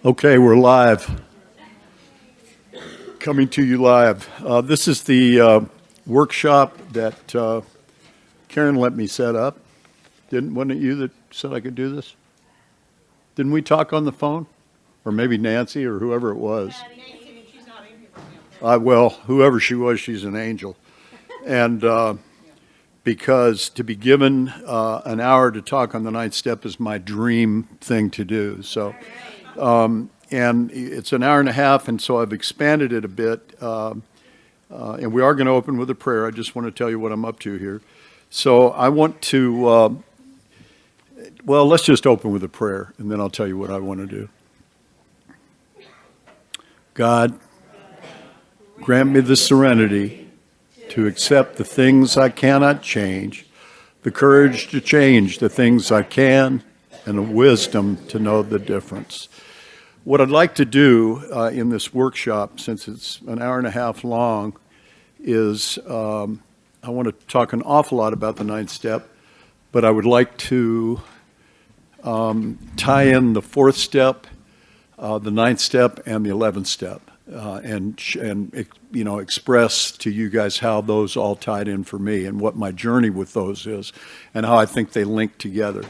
Okay, we're live. Coming to you live. This is the workshop that Karen let me set up. Wasn't it you that said I could do this? Didn't we talk on the phone? Or maybe Nancy or whoever it was. Well, whoever she was, she's an angel. And because to be given an hour to talk on the ninth step is my dream thing to do. So. And it's an hour and a half, and so I've expanded it a bit. And we are going to open with a prayer. I just want to tell you what I'm up to here. So I want to, let's just open with a prayer, and then I'll tell you what I want to do. God, grant me the serenity to accept the things I cannot change, the courage to change the things I can, and the wisdom to know the difference. What I'd like to do in this workshop, since it's an hour and a half long, is I want to talk an awful lot about the ninth step, but I would like to tie in the fourth step, the ninth step, and the 11th step, and express to you guys how those all tied in for me and what my journey with those is and how I think they link together.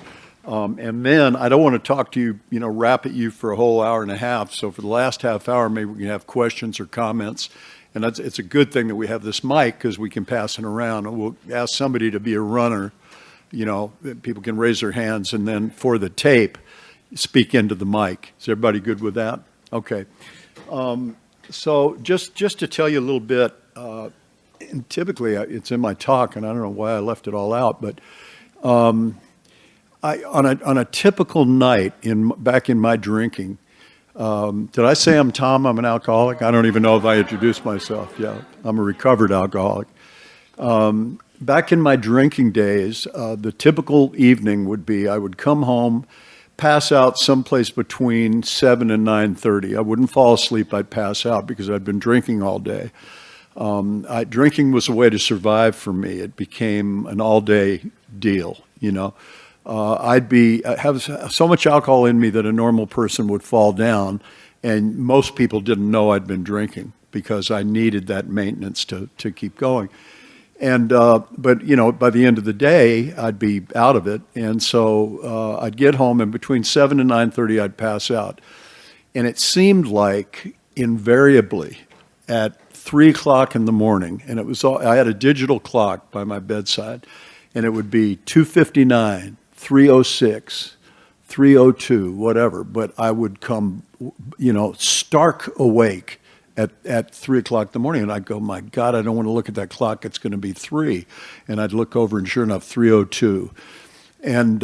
And then I don't want to talk to you, rap at you for a whole hour and a half. So for the last half hour, maybe we can have questions or comments. And it's a good thing that we have this mic because we can pass it around. And we'll ask somebody to be a runner. People can raise their hands. And then for the tape, speak into the mic. Is everybody good with that? Okay. So just to tell you a little bit, and typically it's in my talk, and I don't know why I left it all out, but on a typical night back in my drinking, did I say I'm Tom? I'm an alcoholic? I don't even know if I introduced myself. Yeah, I'm a recovered alcoholic. Back in my drinking days, the typical evening would be I would come home, pass out someplace between 7 and 9:30. I wouldn't fall asleep. I'd pass out because I'd been drinking all day. Drinking was a way to survive for me. It became an all-day deal, I'd have so much alcohol in me that a normal person would fall down, and most people didn't know I'd been drinking because I needed that maintenance to keep going. And but by the end of the day, I'd be out of it, and so I'd get home, and between 7 and 9:30, I'd pass out, and it seemed like invariably at 3 o'clock in the morning, and it was I had a digital clock by my bedside, and it would be 2:59. 3:06, 3:02, whatever, but I would come, stark awake at 3 o'clock in the morning, and I'd go, my God, I don't want to look at that clock, it's going to be 3. And I'd look over, and sure enough, 3:02. And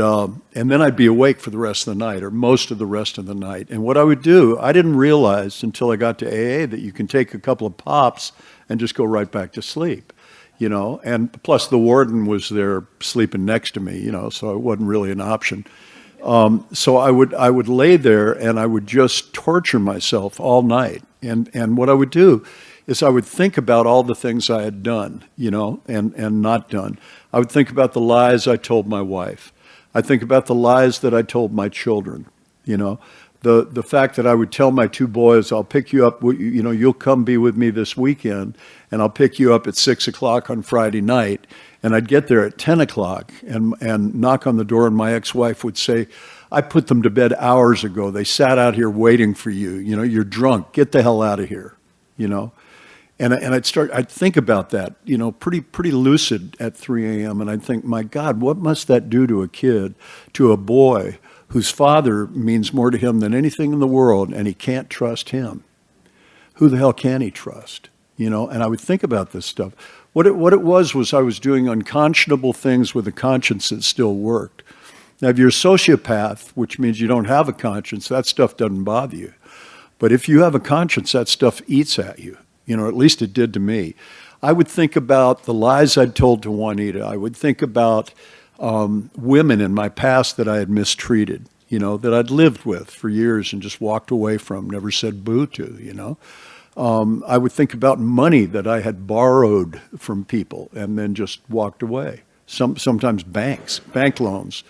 then I'd be awake for the rest of the night, or most of the rest of the night. And what I would do, I didn't realize until I got to AA that you can take a couple of pops and just go right back to sleep. And plus the warden was there sleeping next to me, so it wasn't really an option. So I would lay there and I would just torture myself all night. And what I would do is I would think about all the things I had done, and not done. I would think about the lies I told my wife. I think about the lies that I told my children, The fact that I would tell my two boys, I'll pick you up, you'll come be with me this weekend, and I'll pick you up at 6 o'clock on Friday night. And I'd get there at 10 o'clock and knock on the door, and my ex-wife would say, I put them to bed hours ago. They sat out here waiting for you. You're drunk. Get the hell out of here, And I'd think about that, pretty lucid at 3 a.m. And I'd think, my God, what must that do to a kid, to a boy, whose father means more to him than anything in the world, and he can't trust him? Who the hell can he trust? And I would think about this stuff. What it was I was doing unconscionable things with a conscience that still worked. Now, if you're a sociopath, which means you don't have a conscience, that stuff doesn't bother you. But if you have a conscience, that stuff eats at you. At least it did to me. I would think about the lies I'd told to Juanita. I would think about women in my past that I had mistreated, that I'd lived with for years and just walked away from, never said boo to, I would think about money that I had borrowed from people and then just walked away. Sometimes bank loans,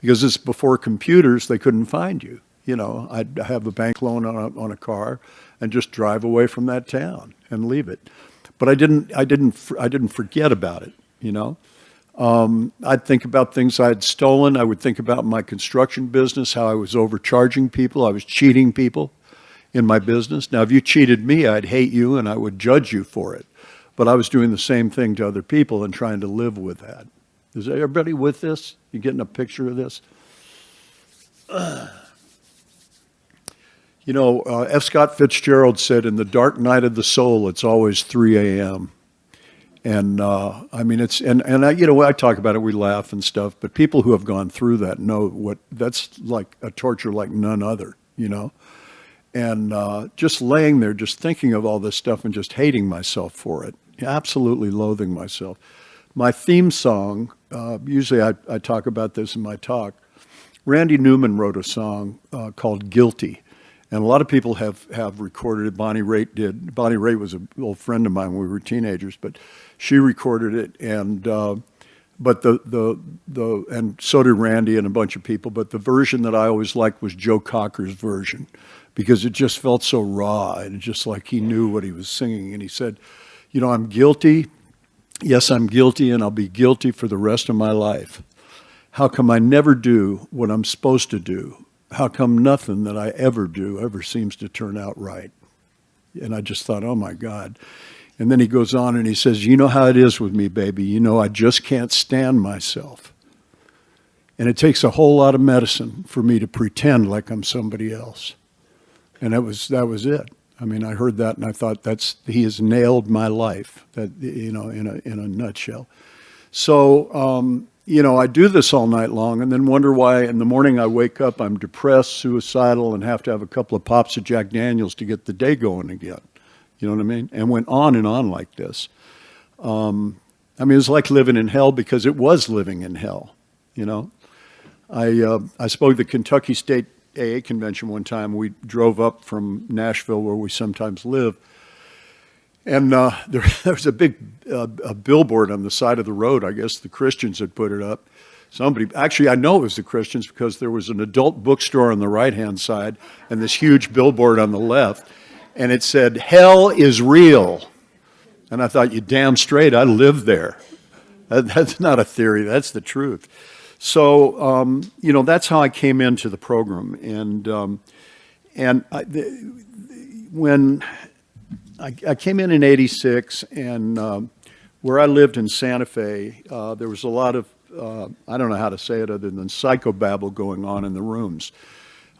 because it's before computers, they couldn't find you, I'd have a bank loan on a car and just drive away from that town and leave it. But I didn't forget about it, I'd think about things I'd stolen. I would think about my construction business, how I was overcharging people. I was cheating people in my business. Now, if you cheated me, I'd hate you and I would judge you for it. But I was doing the same thing to other people and trying to live with that. Is everybody with this? You getting a picture of this? F. Scott Fitzgerald said, in the dark night of the soul, it's always 3 a.m. And I talk about it, we laugh and stuff, but people who have gone through that know that's like a torture like none other, And just laying there, just thinking of all this stuff and just hating myself for it, absolutely loathing myself. My theme song, usually I talk about this in my talk, Randy Newman wrote a song called Guilty. And a lot of people have recorded it. Bonnie Raitt did. Bonnie Raitt was an old friend of mine when we were teenagers, but she recorded it, and and so did Randy and a bunch of people. But the version that I always liked was Joe Cocker's version, because it just felt so raw and just like he knew what he was singing. And he said, I'm guilty. Yes, I'm guilty, and I'll be guilty for the rest of my life. How come I never do what I'm supposed to do? How come nothing that I ever do ever seems to turn out right? And I just thought, oh my God. And then he goes on and he says, you know how it is with me, baby. I just can't stand myself. And it takes a whole lot of medicine for me to pretend like I'm somebody else. And that was it. I mean, I heard that and I thought he has nailed my life, that, in a nutshell. So, I do this all night long and then wonder why in the morning I wake up, I'm depressed, suicidal, and have to have a couple of pops of Jack Daniels to get the day going again. You know what I mean? And went on and on like this. It was like living in hell, because it was living in hell, I spoke at the Kentucky State AA convention one time. We drove up from Nashville, where we sometimes live. And there was a big a billboard on the side of the road. I guess the Christians had put it up. Actually, I know it was the Christians, because there was an adult bookstore on the right-hand side and this huge billboard on the left. And it said, hell is real. And I thought, you damn straight, I live there. That's not a theory, that's the truth. So, that's how I came into the program. When I came in '86, and where I lived in Sante Fe, there was a lot of, I don't know how to say it other than psychobabble going on in the rooms.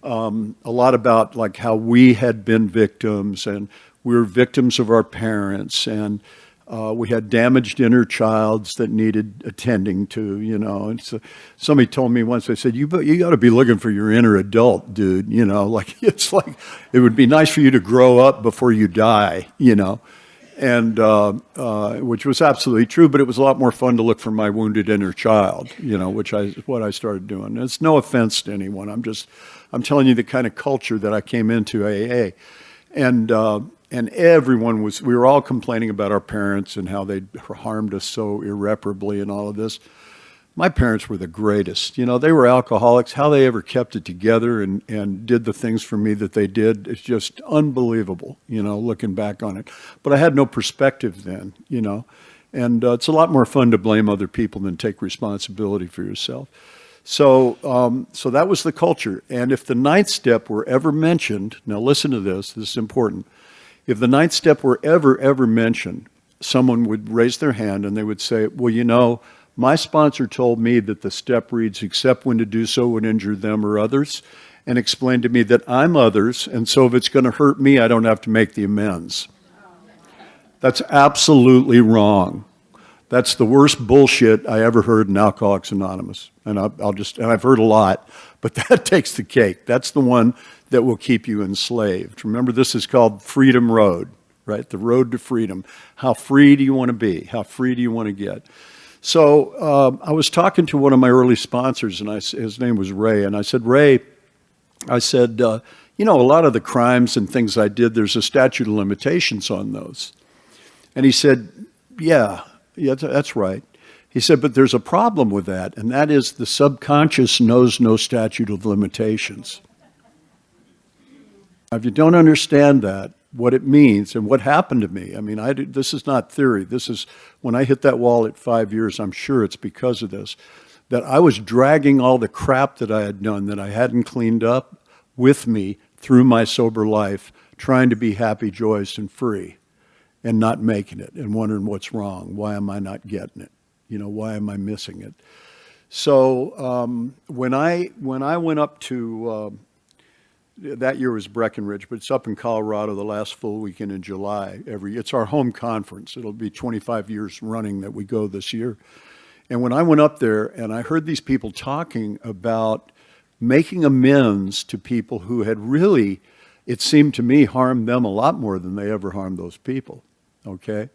A lot about like how we had been victims, and we were victims of our parents, and we had damaged inner childs that needed attending to, And so somebody told me once, they said, you got to be looking for your inner adult, dude. It's like it would be nice for you to grow up before you die, And which was absolutely true, but it was a lot more fun to look for my wounded inner child, which is what I started doing. And it's no offense to anyone. I'm telling you the kind of culture that I came into AA. And everyone we were all complaining about our parents and how they'd harmed us so irreparably and all of this. My parents were the greatest. They were alcoholics. How they ever kept it together and did the things for me that they did is just unbelievable, looking back on it. But I had no perspective then, And it's a lot more fun to blame other people than take responsibility for yourself. So that was the culture. And if the ninth step were ever mentioned, now listen to this is important. If the ninth step were ever mentioned, someone would raise their hand and they would say, well, my sponsor told me that the step reads, except when to do so would injure them or others, and explained to me that I'm others, and so if it's going to hurt me, I don't have to make the amends. That's absolutely wrong. That's the worst bullshit I ever heard in Alcoholics Anonymous. And I've heard a lot, but that takes the cake. That's the one that will keep you enslaved. Remember, this is called Freedom Road, right? The road to freedom. How free do you want to be? How free do you want to get? So I was talking to one of my early sponsors, and his name was Ray. And I said, Ray, a lot of the crimes and things I did, there's a statute of limitations on those. And he said, yeah, that's right. He said, but there's a problem with that, and that is the subconscious knows no statute of limitations. If you don't understand that, what it means and what happened to me, I mean, this is not theory. This is when I hit that wall at 5 years, I'm sure it's because of this, that I was dragging all the crap that I had done that I hadn't cleaned up with me through my sober life, trying to be happy, joyous, and free, and not making it, and wondering what's wrong. Why am I not getting it? Why am I missing it? So when I went up to that year was Breckenridge, but it's up in Colorado the last full weekend in July. It's our home conference. It'll be 25 years running that we go this year. And when I went up there and I heard these people talking about making amends to people who had really, it seemed to me, harmed them a lot more than they ever harmed those people, okay?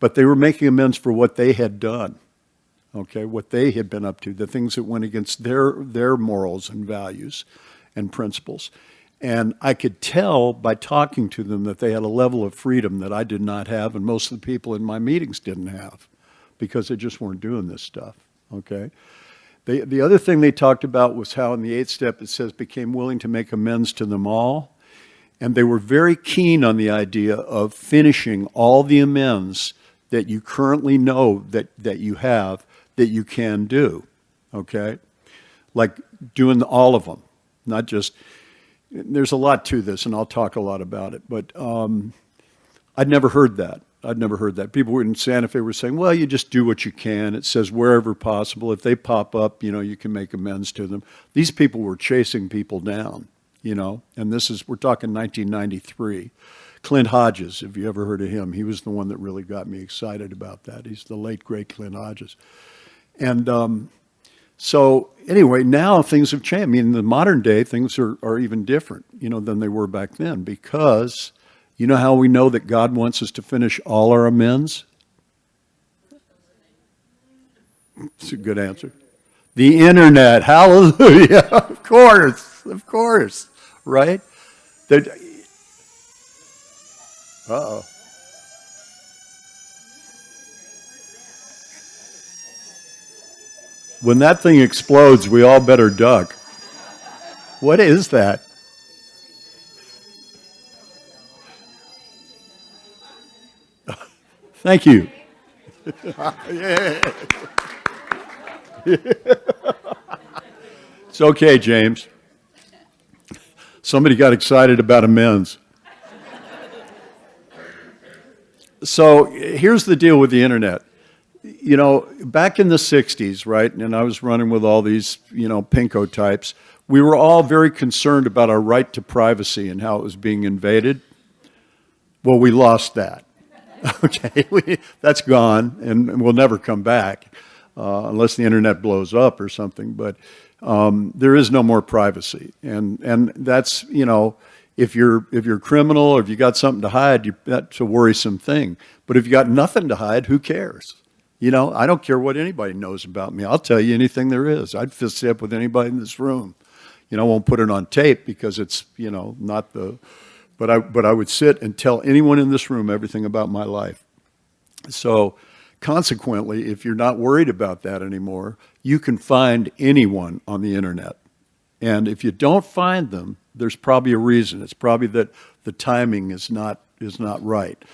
But they were making amends for what they had done, okay, what they had been up to, the things that went against their morals and values and principles. And I could tell by talking to them that they had a level of freedom that I did not have, and most of the people in my meetings didn't have, because they just weren't doing this stuff, okay? The other thing they talked about was how in the 8th step it says, became willing to make amends to them all. And they were very keen on the idea of finishing all the amends that you currently know that you have, that you can do, okay? Like doing all of them, not just, there's a lot to this, and I'll talk a lot about it, but I'd never heard that. People in Santa Fe were saying, well, you just do what you can. It says wherever possible. If they pop up, you can make amends to them. These people were chasing people down, and we're talking 1993. Clint Hodges, if you ever heard of him, he was the one that really got me excited about that. He's the late, great Clint Hodges. And so anyway, now things have changed. I mean, in the modern day, things are even different, than they were back then, because you know how we know that God wants us to finish all our amends? It's a good answer. The internet, hallelujah, of course, right? Uh-oh. When that thing explodes, we all better duck. What is that? Thank you. Yeah. It's okay, James. Somebody got excited about amends. So here's the deal with the internet. Back in the 60s, right, and I was running with all these, pinko types, we were all very concerned about our right to privacy and how it was being invaded. Well, we lost that. Okay, that's gone, and we'll never come back unless the internet blows up or something. But there is no more privacy, and that's if you're criminal or if you got something to hide, that's a worrisome thing. But if you got nothing to hide, who cares? I don't care what anybody knows about me. I'll tell you anything there is. I'd fist up with anybody in this room. I won't put it on tape because it's not the. But I would sit and tell anyone in this room everything about my life. So consequently, if you're not worried about that anymore, you can find anyone on the internet. And if you don't find them, there's probably a reason. It's probably that the timing is not right.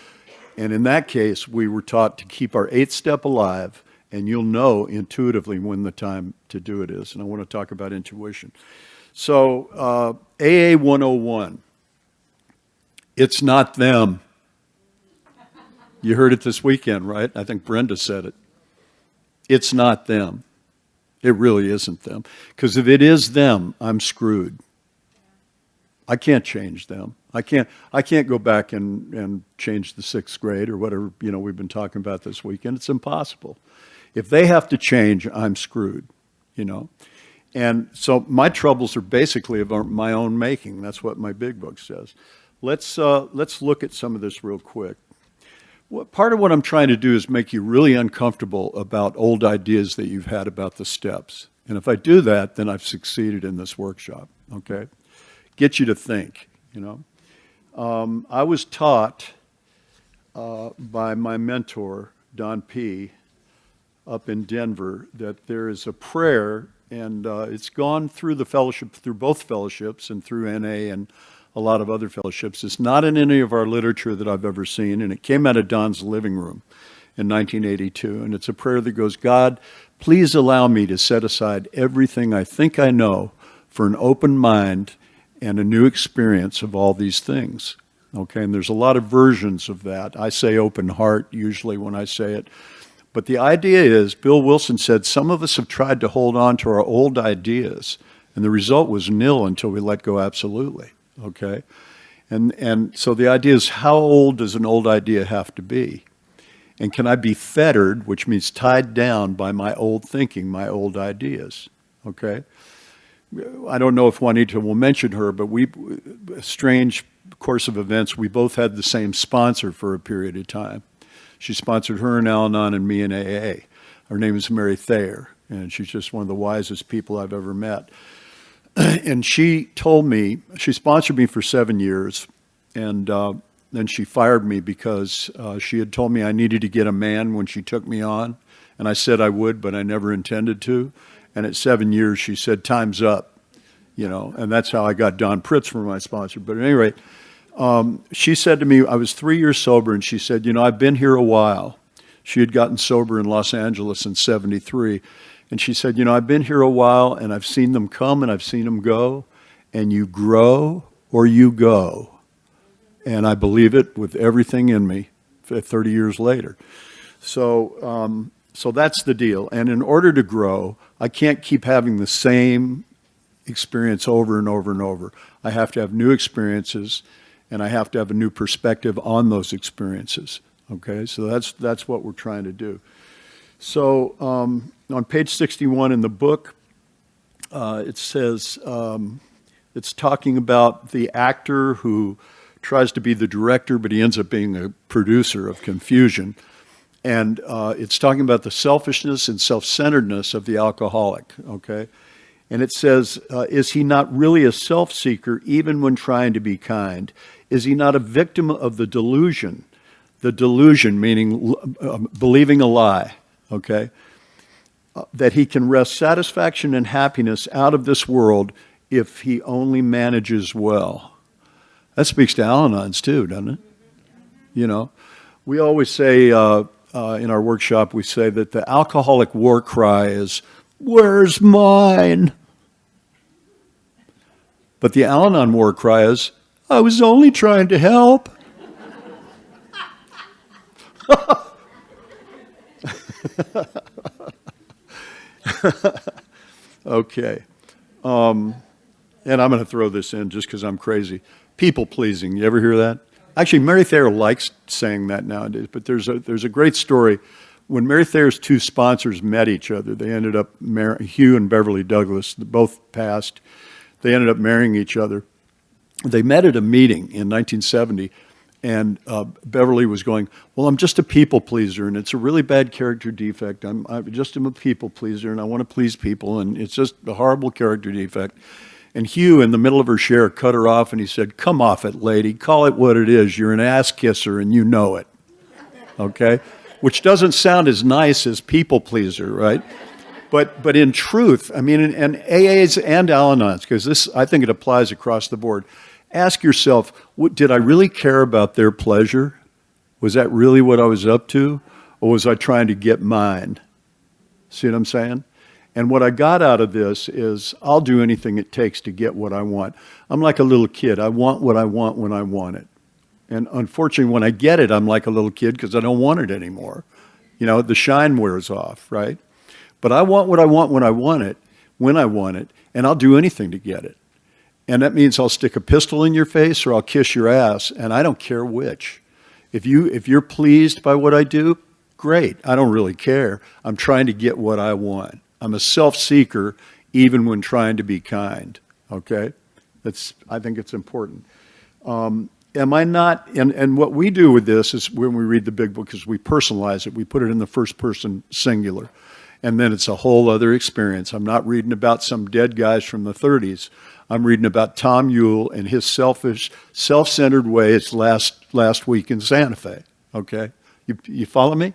And in that case, we were taught to keep our 8th step alive, and you'll know intuitively when the time to do it is. And I want to talk about intuition. So AA 101. It's not them. You heard it this weekend, right? I think Brenda said it. It's not them. It really isn't them. Because if it is them, I'm screwed. I can't change them. I can't go back and change the 6th grade or whatever, we've been talking about this weekend. It's impossible. If they have to change, I'm screwed, And so my troubles are basically of my own making. That's what my big book says. Let's look at some of this real quick. Part of what I'm trying to do is make you really uncomfortable about old ideas that you've had about the steps. And if I do that, then I've succeeded in this workshop, okay? Get you to think, I was taught by my mentor, Don P., up in Denver, that there is a prayer, and it's gone through the fellowship, through both fellowships and through NA and a lot of other fellowships. It's not in any of our literature that I've ever seen, and it came out of Don's living room in 1982. And it's a prayer that goes, God, please allow me to set aside everything I think I know for an open mind and a new experience of all these things. Okay, and there's a lot of versions of that. I say open heart usually when I say it. But the idea is, Bill Wilson said, some of us have tried to hold on to our old ideas, and the result was nil until we let go absolutely. Okay? And so the idea is, how old does an old idea have to be? And can I be fettered, which means tied down by my old thinking, my old ideas? Okay? I don't know if Juanita will mention her, but a strange course of events, we both had the same sponsor for a period of time. She sponsored her in Al-Anon and me in AA. Her name is Mary Thayer, and she's just one of the wisest people I've ever met. And she told me, she sponsored me for 7 years, and then she fired me because she had told me I needed to get a man when she took me on, and I said I would, but I never intended to. And at 7 years, she said, time's up, and that's how I got Don Pritz for my sponsor. But at any rate, she said to me, I was 3 years sober, and she said, I've been here a while. She had gotten sober in Los Angeles in 73. And she said, I've been here a while, and I've seen them come and I've seen them go, and you grow or you go. And I believe it with everything in me 30 years later. So that's the deal. And in order to grow, I can't keep having the same experience over and over and over. I have to have new experiences, and I have to have a new perspective on those experiences. Okay, so that's what we're trying to do. So on page 61 in the book, it says, it's talking about the actor who tries to be the director, but he ends up being a producer of confusion. And it's talking about the selfishness and self-centeredness of the alcoholic, okay? And it says, is he not really a self-seeker even when trying to be kind? Is he not a victim of the delusion? The delusion meaning believing a lie, okay? That he can wrest satisfaction and happiness out of this world if he only manages well. That speaks to Al-Anons too, doesn't it? We always say in our workshop, we say that the alcoholic war cry is, where's mine? But the Al-Anon war cry is, I was only trying to help. Okay. And I'm going to throw this in just because I'm crazy. People pleasing. You ever hear that? Actually, Mary Thayer likes saying that nowadays, but there's a great story. When Mary Thayer's two sponsors met each other, they ended up Hugh and Beverly Douglas, both passed. They ended up marrying each other. They met at a meeting in 1970, and Beverly was going, well, I'm just a people pleaser, and it's a really bad character defect. I'm just a people pleaser, and I want to please people, and it's just a horrible character defect. And Hugh, in the middle of her share, cut her off, and he said, come off it, lady. Call it what it is. You're an ass kisser, and you know it. Okay? Which doesn't sound as nice as people pleaser, right? But in truth, I mean, and AAs and Al-Anons, because this, I think it applies across the board. Ask yourself, did I really care about their pleasure? Was that really what I was up to? Or was I trying to get mine? See what I'm saying? And what I got out of this is I'll do anything it takes to get what I want. I'm like a little kid. I want what I want when I want it. And unfortunately, when I get it, I'm like a little kid because I don't want it anymore. The shine wears off, right? But I want what I want when I want it, and I'll do anything to get it. And that means I'll stick a pistol in your face or I'll kiss your ass, and I don't care which. If you're pleased by what I do, great. I don't really care. I'm trying to get what I want. I'm a self-seeker even when trying to be kind, okay? I think it's important. Am I not, and what we do with this is when we read the big book is we personalize it. We put it in the first person singular. And then it's a whole other experience. I'm not reading about some dead guys from the 30s. I'm reading about Tom Ewell and his selfish, self-centered ways last week in Santa Fe, okay? You follow me?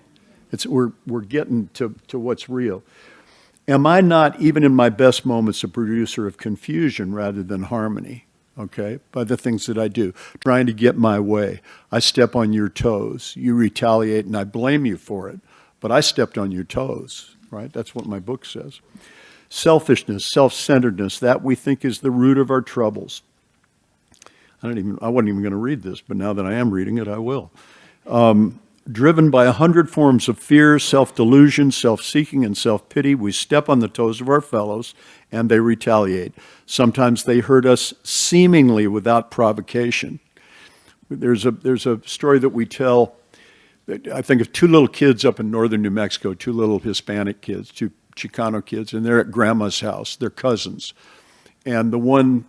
We're getting to what's real. Am I not, even in my best moments, a producer of confusion rather than harmony? okay, by the things that I do, trying to get my way. I step on your toes. You retaliate, and I blame you for it. But I stepped on your toes, right? That's what my book says. Selfishness, self-centeredness, that we think is the root of our troubles. I wasn't even going to read this, but now that I am reading it, I will. Driven by 100 forms of fear, self-delusion, self-seeking, and self-pity, we step on the toes of our fellows, and they retaliate. Sometimes they hurt us seemingly without provocation. There's a story that we tell, I think of two little kids up in northern New Mexico, two little Hispanic kids, two Chicano kids, and they're at grandma's house. They're cousins. And the one,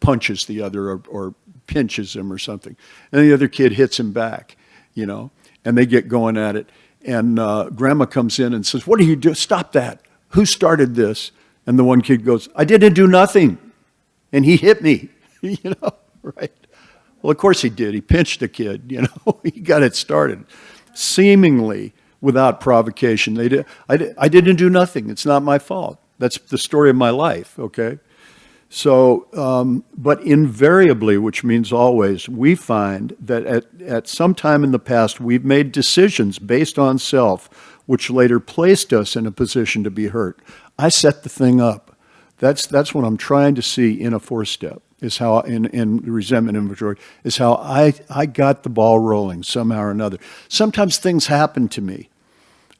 punches the other or pinches him or something. And the other kid hits him back, and they get going at it. And grandma comes in and says, "What are you doing? Stop that. Who started this?" And the one kid goes, "I didn't do nothing. And he hit me," right? Well, of course he did. He pinched the kid, he got it started. Seemingly without provocation. I didn't do nothing. It's not my fault. That's the story of my life, okay? So, but invariably, which means always, we find that at some time in the past, we've made decisions based on self, which later placed us in a position to be hurt. I set the thing up. That's what I'm trying to see in a four-step, is how, in resentment inventory, is how I got the ball rolling somehow or another. Sometimes things happen to me,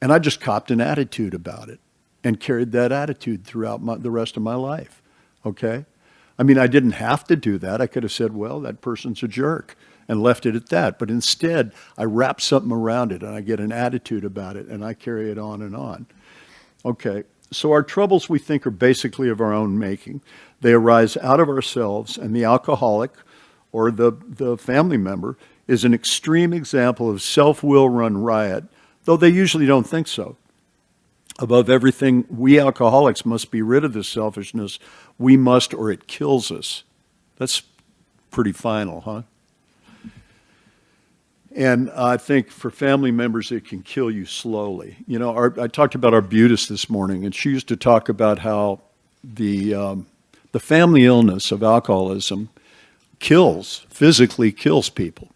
and I just copped an attitude about it and carried that attitude throughout the rest of my life. Okay? I mean, I didn't have to do that. I could have said, well, that person's a jerk, and left it at that. But instead, I wrap something around it, and I get an attitude about it, and I carry it on and on. Okay, so our troubles, we think, are basically of our own making. They arise out of ourselves, and the alcoholic or the family member is an extreme example of self-will run riot, though they usually don't think so. Above everything, we alcoholics must be rid of this selfishness. We must, or it kills us. That's pretty final, huh? And I think for family members, it can kill you slowly. I talked about our Arbutus this morning, and she used to talk about how the family illness of alcoholism physically kills people.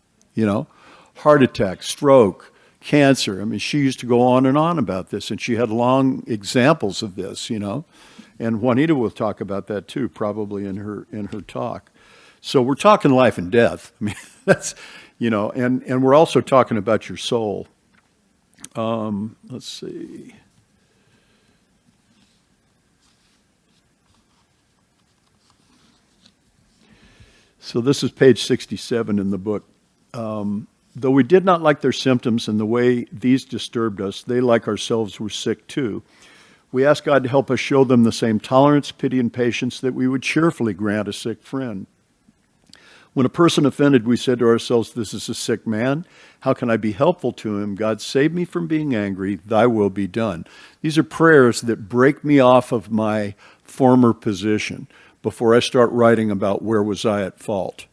Heart attack, stroke, cancer. I mean, she used to go on and on about this, and she had long examples of this, And Juanita will talk about that too, probably in her talk. So we're talking life and death. I mean, that's, and we're also talking about your soul. Let's see. So this is page 67 in the book. Though we did not like their symptoms and the way these disturbed us, they, like ourselves, were sick too. We asked God to help us show them the same tolerance, pity, and patience that we would cheerfully grant a sick friend. When a person offended, we said to ourselves, "This is a sick man. How can I be helpful to him? God, save me from being angry. Thy will be done." These are prayers that break me off of my former position before I start writing about where was I at fault.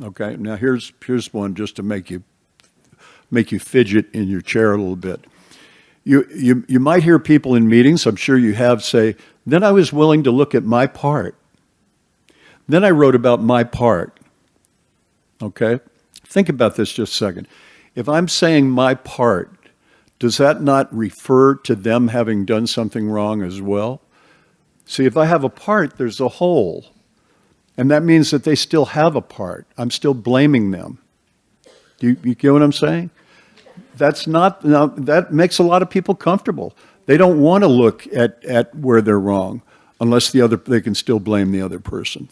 Okay, now here's one just to make you fidget in your chair a little bit. You might hear people in meetings, I'm sure you have, say, "Then I was willing to look at my part. Then I wrote about my part." Okay, think about this just a second. If I'm saying my part, does that not refer to them having done something wrong as well? See, if I have a part, there's a whole. And that means that they still have a part. I'm still blaming them. You get what I'm saying? That makes a lot of people comfortable. They don't want to look at where they're wrong unless they can still blame the other person.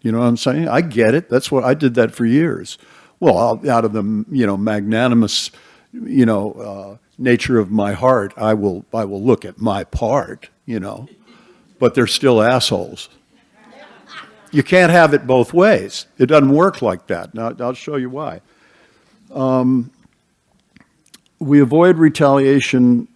You know what I'm saying? I get it. I did that for years. Well, out of the magnanimous nature of my heart, I will look at my part. But they're still assholes. You can't have it both ways. It doesn't work like that. Now, I'll show you why. We avoid retaliation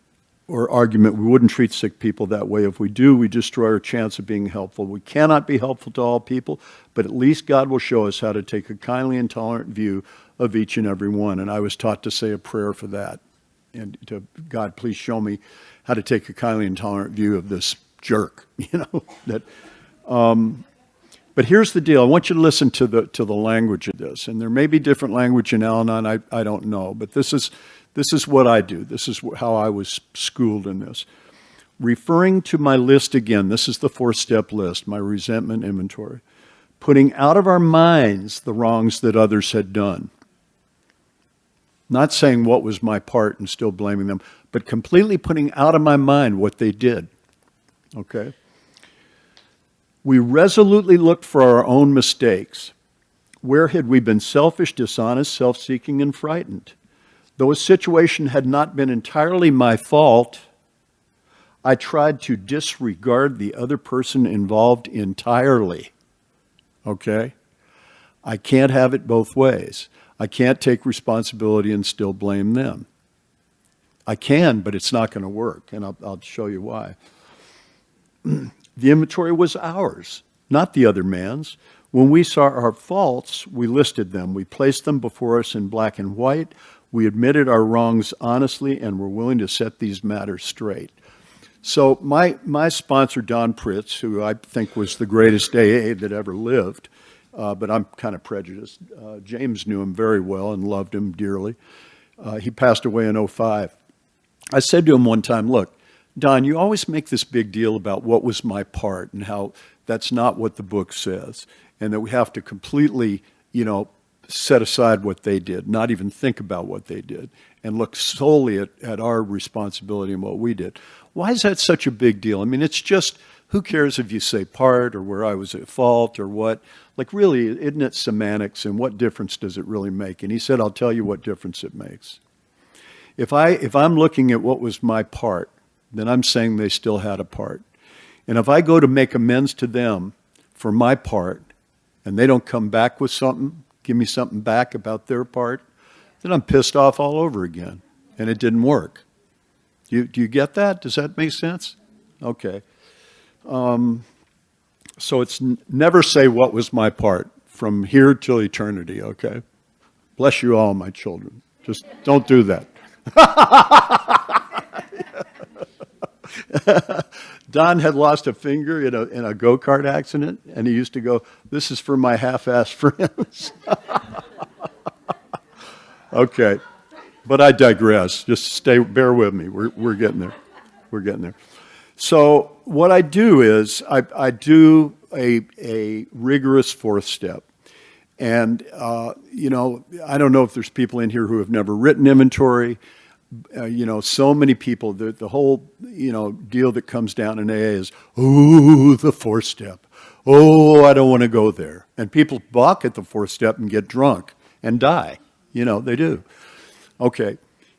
or argument. We wouldn't treat sick people that way. If we do, we destroy our chance of being helpful. We cannot be helpful to all people, but at least God will show us how to take a kindly and tolerant view of each and every one. And I was taught to say a prayer for that. And to God, please show me how to take a kindly and tolerant view of this jerk, that... But here's the deal. I want you to listen to the language of this. And there may be different language in Al-Anon. I don't know. But this is what I do. This is how I was schooled in this. Referring to my list again, this is the 4-step list, my resentment inventory. Putting out of our minds the wrongs that others had done. Not saying what was my part and still blaming them, but completely putting out of my mind what they did. Okay? We resolutely looked for our own mistakes. Where had we been selfish, dishonest, self-seeking, and frightened? Though a situation had not been entirely my fault, I tried to disregard the other person involved entirely. Okay? I can't have it both ways. I can't take responsibility and still blame them. I can, but it's not going to work, and I'll show you why. The inventory was ours, not the other man's. When we saw our faults, we listed them. We placed them before us in black and white. We admitted our wrongs honestly and were willing to set these matters straight. So my sponsor, Don Pritz, who I think was the greatest AA that ever lived, but I'm kind of prejudiced. James knew him very well and loved him dearly. He passed away in 2005. I said to him one time, look, Don, you always make this big deal about what was my part and how that's not what the book says, and that we have to completely, set aside what they did, not even think about what they did, and look solely at our responsibility and what we did. Why is that such a big deal? I mean, it's just, who cares if you say part or where I was at fault or what? Like, really, isn't it semantics, and what difference does it really make? And he said, I'll tell you what difference it makes. If I'm looking at what was my part, then I'm saying they still had a part. And if I go to make amends to them for my part, and they don't come back with something, give me something back about their part, then I'm pissed off all over again. And it didn't work. Do you get that? Does that make sense? Okay. So it's never say what was my part from here till eternity, okay? Bless you all, my children. Just don't do that. Don had lost a finger in a go-kart accident, and he used to go, this is for my half-assed friends. Okay, but I digress. Just bear with me. We're getting there. We're getting there. So what I do is I do a rigorous 4th step. And, I don't know if there's people in here who have never written inventory. So many people, the whole, deal that comes down in AA is, oh, the 4th step. Oh, I don't want to go there. And people balk at the 4th step and get drunk and die. They do. Okay.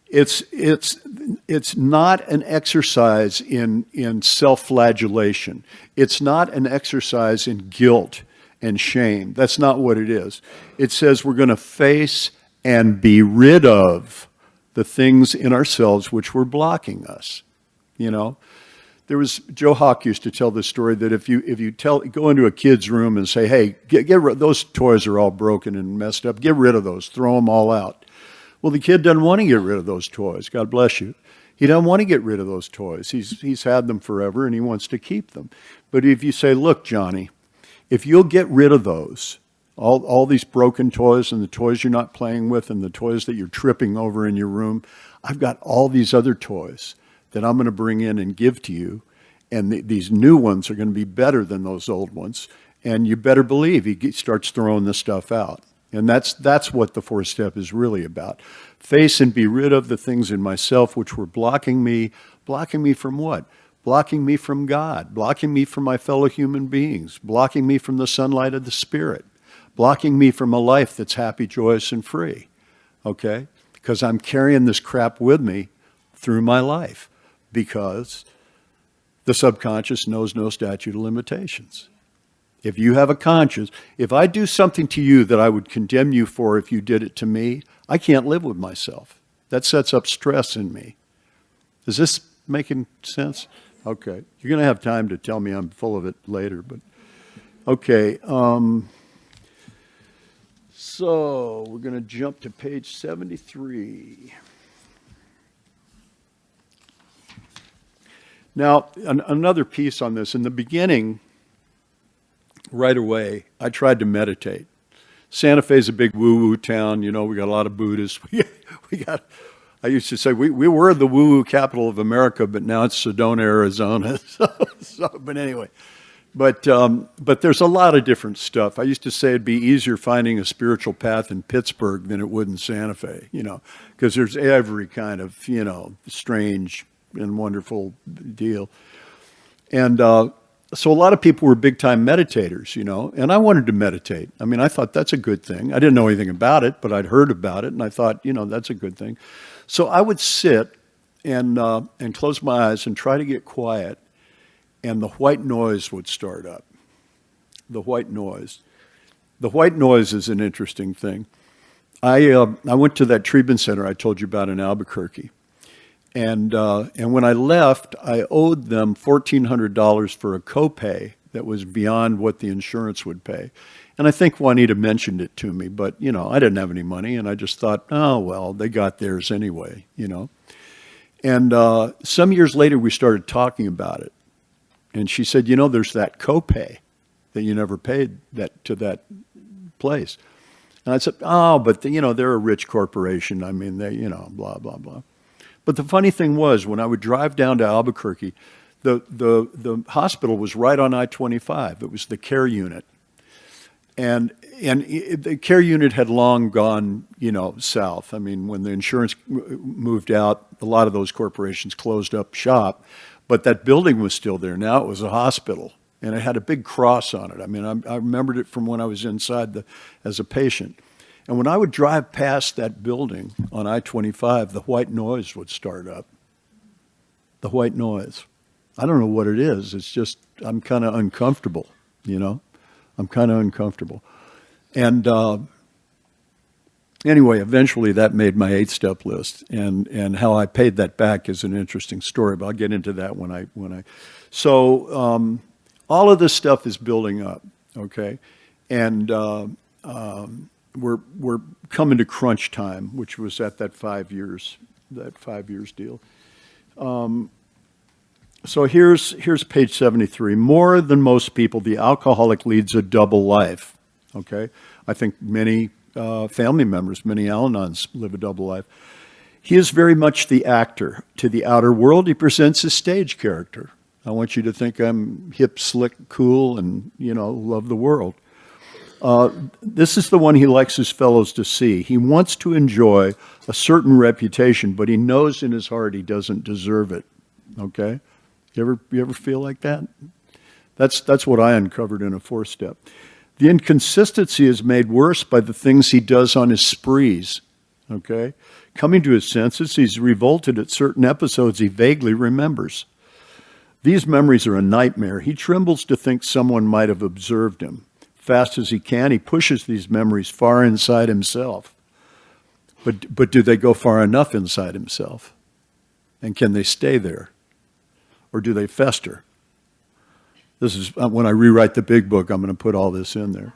It's not an exercise in self-flagellation. It's not an exercise in guilt and shame. That's not what it is. It says we're going to face and be rid of the things in ourselves which were blocking us. There was, Joe Hawk used to tell this story that if you go into a kid's room and say, hey, get those toys are all broken and messed up, get rid of those, throw them all out. Well, the kid doesn't want to get rid of those toys. God bless you. He doesn't want to get rid of those toys. He's had them forever and he wants to keep them. But if you say, look, Johnny, if you'll get rid of those, all these broken toys and the toys you're not playing with and the toys that you're tripping over in your room, I've got all these other toys that I'm going to bring in and give to you. And these new ones are going to be better than those old ones. And you better believe he starts throwing this stuff out. And that's what the 4th step is really about. Face and be rid of the things in myself which were blocking me. Blocking me from what? Blocking me from God. Blocking me from my fellow human beings. Blocking me from the sunlight of the Spirit. Blocking me from a life that's happy, joyous, and free. Okay? Because I'm carrying this crap with me through my life. Because the subconscious knows no statute of limitations. If you have a conscience, if I do something to you that I would condemn you for if you did it to me, I can't live with myself. That sets up stress in me. Is this making sense? Okay. You're going to have time to tell me I'm full of it later, but okay. So we're going to jump to page 73. Now, another piece on this. In the beginning, right away, I tried to meditate. Santa Fe's a big woo-woo town. You know, we got a lot of Buddhists. We got, I used to say, we were the woo-woo capital of America, but now it's Sedona, Arizona. But anyway, but there's a lot of different stuff. I used to say it'd be easier finding a spiritual path in Pittsburgh than it would in Santa Fe, you know, because there's every kind of, you know, strange and wonderful deal. And so a lot of people were big time meditators, you know, and I wanted to meditate. I mean, I thought that's a good thing. I didn't know anything about it, but I'd heard about it, and I thought, you know, that's a good thing. So I would sit and close my eyes and try to get quiet, and the white noise would start up. The white noise. The white noise is an interesting thing. I went to that treatment center I told you about in Albuquerque. And when I left, I owed them $1,400 for a copay that was beyond what the insurance would pay. And I think Juanita mentioned it to me, but, you know, I didn't have any money, and I just thought, oh, well, they got theirs anyway, you know. And some years later, we started talking about it. And she said, you know, there's that copay that you never paid to that place. And I said, oh, but, you know, they're a rich corporation. I mean, they, you know, blah, blah, blah. But the funny thing was, when I would drive down to Albuquerque, the hospital was right on I-25. It was the care unit. And the care unit had long gone, you know, south. I mean, when the insurance moved out, a lot of those corporations closed up shop. But that building was still there. Now it was a hospital, and it had a big cross on it. I mean, I remembered it from when I was inside as a patient. And when I would drive past that building on I-25, the white noise would start up. The white noise. I don't know what it is. It's just, I'm kind of uncomfortable, you know? I'm kind of uncomfortable. And anyway, eventually that made my 8-step list. And how I paid that back is an interesting story, but I'll get into that when I. So all of this stuff is building up, okay? And we're coming to crunch time, which was at that 5 years deal. So here's page 73. More than most people, the alcoholic leads a double life. Okay, I think many family members, many Al-Anons live a double life. He is very much the actor. To the outer world, he presents a stage character. I want you to think I'm hip, slick, cool, and, you know, love the world. This is the one he likes his fellows to see. He wants to enjoy a certain reputation, but he knows in his heart he doesn't deserve it. Okay? You ever feel like that? That's what I uncovered in a 4-step. The inconsistency is made worse by the things he does on his sprees. Okay? Coming to his senses, he's revolted at certain episodes he vaguely remembers. These memories are a nightmare. He trembles to think someone might have observed him. Fast as he can, he pushes these memories far inside himself. But do they go far enough inside himself? And can they stay there? Or do they fester? This is when I rewrite the big book, I'm going to put all this in there.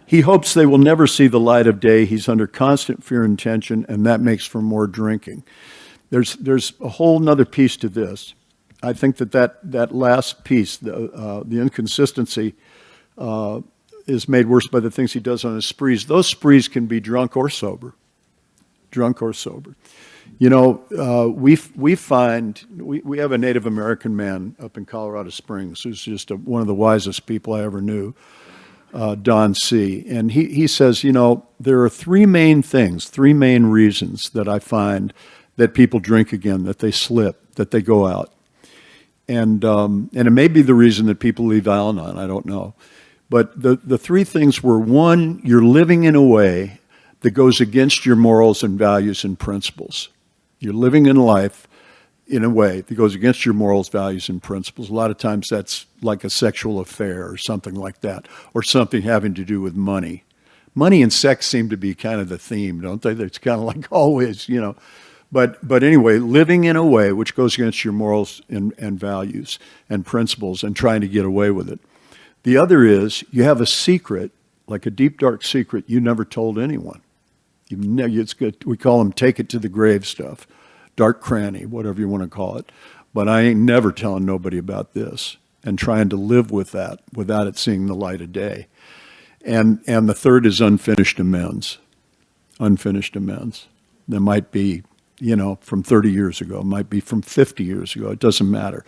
He hopes they will never see the light of day. He's under constant fear and tension, and that makes for more drinking. There's a whole nother piece to this. I think that last piece, the inconsistency, is made worse by the things he does on his sprees. Those sprees can be drunk or sober. Drunk or sober. You know, we have a Native American man up in Colorado Springs who's just one of the wisest people I ever knew, Don C. And he says, you know, there are three main reasons that I find that people drink again, that they slip, that they go out. And it may be the reason that people leave Al-Anon, I don't know. But the three things were, one, you're living in a way that goes against your morals and values and principles. You're living in life in a way that goes against your morals, values, and principles. A lot of times that's like a sexual affair or something like that, or something having to do with money. Money and sex seem to be kind of the theme, don't they? It's kind of like always, you know. But anyway, living in a way which goes against your morals and values and principles and trying to get away with it. The other is you have a secret, like a deep, dark secret you never told anyone. It's good. We call them take it to the grave stuff, dark cranny, whatever you want to call it. But I ain't never telling nobody about this. and trying to live with that without it seeing the light of day. And the third is unfinished amends. Unfinished amends. There might be, from 30 years ago, it might be from 50 years ago. It doesn't matter.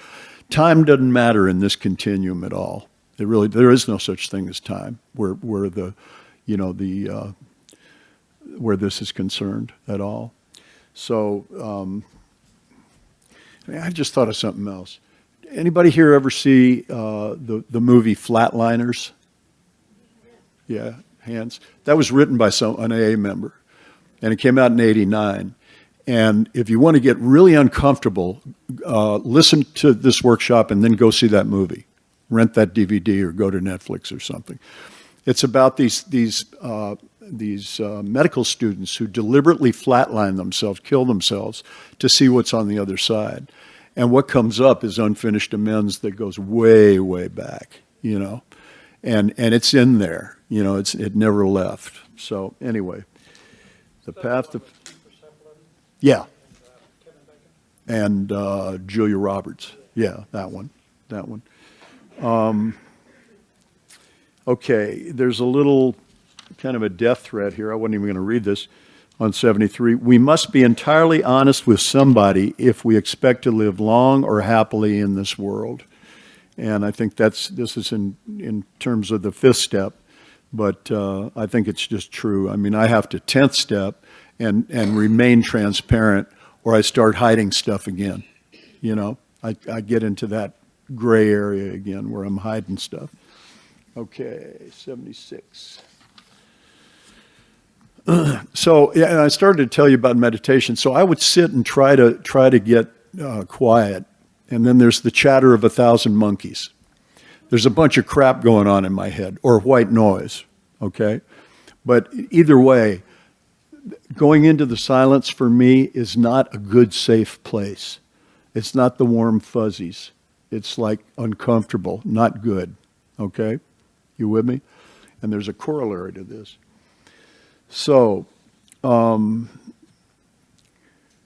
Time doesn't matter in this continuum at all. There is no such thing as time where this is concerned at all. So I just thought of something else. Anybody here ever see the movie Flatliners? Yeah, hands. That was written by an AA member, and it came out in '89. And if you want to get really uncomfortable, listen to this workshop and then go see that movie. Rent that DVD or go to Netflix or something. It's about these medical students who deliberately flatline themselves, kill themselves to see what's on the other side. And what comes up is unfinished amends that goes way, way back, and it's in there, it never left. So anyway, the path to, yeah, and Julia Roberts, yeah, that one. Okay, there's a little kind of a death threat here. I wasn't even going to read this on 73. We must be entirely honest with somebody if we expect to live long or happily in this world. And I think this is in terms of the fifth step, but I think it's just true. I mean, I have to 10th step and remain transparent, or I start hiding stuff again. I get into that gray area again where I'm hiding stuff. Okay, 76. So, yeah, and I started to tell you about meditation. So I would sit and try to get quiet, and then there's the chatter of 1,000 monkeys. There's a bunch of crap going on in my head, or white noise, okay? But either way, going into the silence for me is not a good, safe place. It's not the warm fuzzies. It's like uncomfortable, not good, okay? You with me? And there's a corollary to this. So,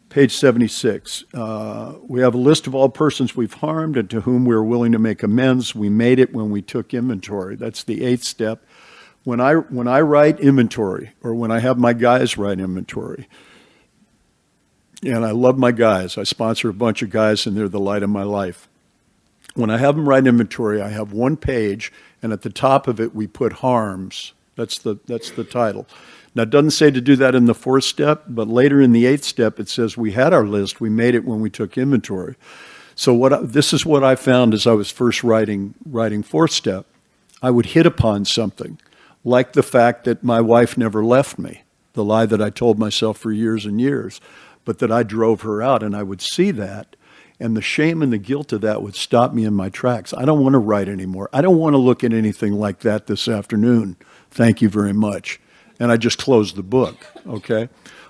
page 76, we have a list of all persons we've harmed and to whom we are willing to make amends. We made it when we took inventory. That's the 8th step. When I write inventory, or when I have my guys write inventory, and I love my guys. I sponsor a bunch of guys, and they're the light of my life. When I have them write inventory, I have one page, and at the top of it, we put harms. That's the title. Now, it doesn't say to do that in the 4th step, but later in the 8th step, it says we had our list. We made it when we took inventory. So this is what I found as I was first writing 4th step. I would hit upon something, like the fact that my wife never left me, the lie that I told myself for years and years, but that I drove her out, and I would see that. And the shame and the guilt of that would stop me in my tracks. I don't want to write anymore. I don't want to look at anything like that this afternoon. Thank you very much. And I just closed the book, okay?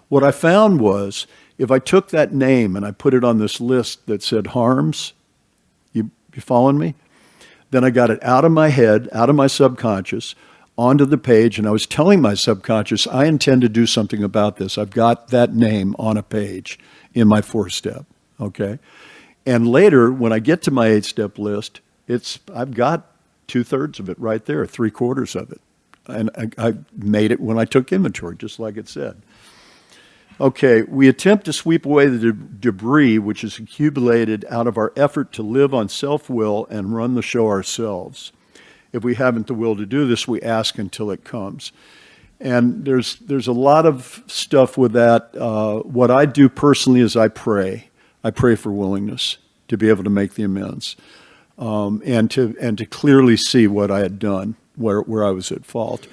What I found was, if I took that name and I put it on this list that said harms, you following me? Then I got it out of my head, out of my subconscious, onto the page, and I was telling my subconscious, I intend to do something about this. I've got that name on a page in my 4th step, okay? And later, when I get to my 8-step list, I've got 2/3 of it right there, 3/4 of it. And I made it when I took inventory, just like it said. Okay, we attempt to sweep away the debris which is accumulated out of our effort to live on self-will and run the show ourselves. If we haven't the will to do this, we ask until it comes. And there's a lot of stuff with that. What I do personally is I pray. I pray for willingness to be able to make the amends, and to clearly see what I had done, where I was at fault.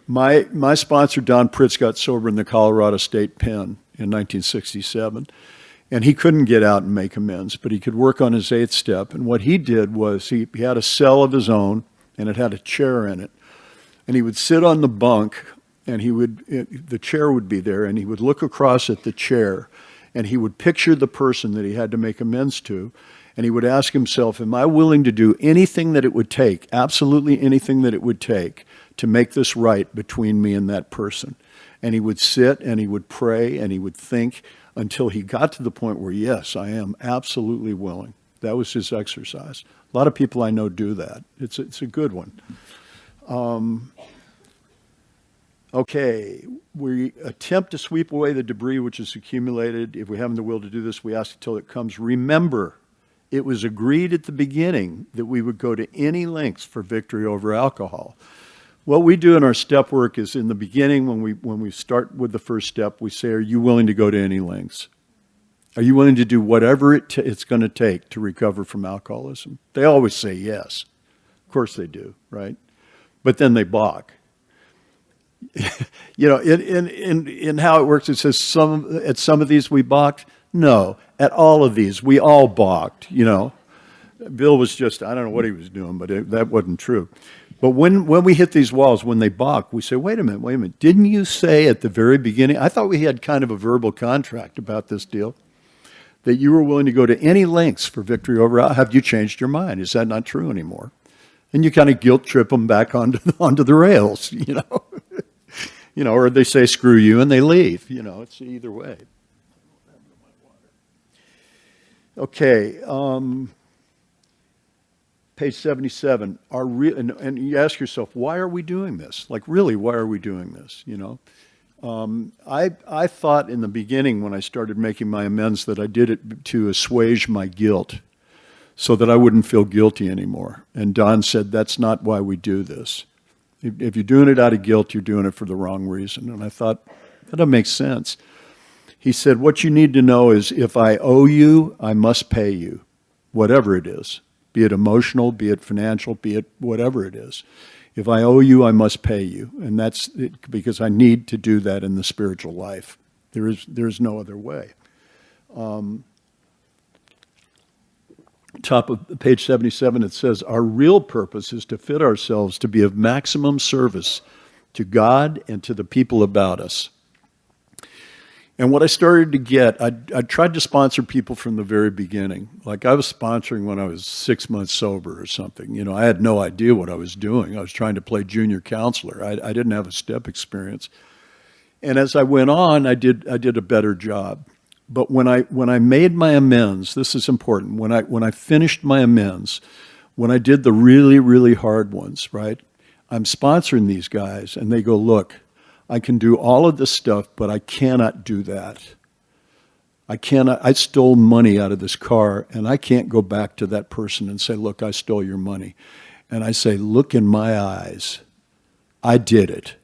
My sponsor, Don Pritz, got sober in the Colorado State Pen in 1967, and he couldn't get out and make amends, but he could work on his 8th step. And what he did was he had a cell of his own, and it had a chair in it, and he would sit on the bunk, and the chair would be there, and he would look across at the chair, and he would picture the person that he had to make amends to, and he would ask himself, am I willing to do anything that it would take, absolutely anything that it would take, to make this right between me and that person? And he would sit, and he would pray, and he would think until he got to the point where, yes, I am absolutely willing. That was his exercise. A lot of people I know do that. It's a good one. Okay, we attempt to sweep away the debris which is accumulated. If we haven't the will to do this, we ask until it comes. Remember, it was agreed at the beginning that we would go to any lengths for victory over alcohol. What we do in our step work is in the beginning, when we start with the first step, we say, are you willing to go to any lengths? Are you willing to do whatever it's going to take to recover from alcoholism? They always say yes. Of course they do, right? But then they balk. You know, in how it works, it says at some of these we balked. No, at all of these we all balked. You know, Bill was just, I don't know what he was doing, but that wasn't true. But when we hit these walls, when they balk, we say, wait a minute. Didn't you say at the very beginning, I thought we had kind of a verbal contract about this deal, that you were willing to go to any lengths for victory over alcohol. Have you changed your mind? Is that not true anymore? And you kind of guilt trip them back onto the rails, you know. You know, or they say screw you and they leave. You know, it's either way. Okay, page 77. And you ask yourself, why are we doing this? Like, really, why are we doing this? You know, I thought in the beginning when I started making my amends that I did it to assuage my guilt, so that I wouldn't feel guilty anymore. And Don said, that's not why we do this. If you're doing it out of guilt, you're doing it for the wrong reason. And I thought, that makes sense. He said, what you need to know is if I owe you, I must pay you, whatever it is, be it emotional, be it financial, be it whatever it is. If I owe you, I must pay you. And that's it, because I need to do that in the spiritual life. There's no other way. Top of page 77, it says, our real purpose is to fit ourselves to be of maximum service to God and to the people about us. And what I started to get, I tried to sponsor people from the very beginning. Like I was sponsoring when I was 6 months sober or something. You know, I had no idea what I was doing. I was trying to play junior counselor. I didn't have a step experience. And as I went on, I did a better job. But when I made my amends, this is important. When I finished my amends, when I did the really, really hard ones, right? I'm sponsoring these guys, and they go, look, I can do all of this stuff, but I cannot do that. I stole money out of this car, and I can't go back to that person and say, look, I stole your money. And I say, look in my eyes. I did it.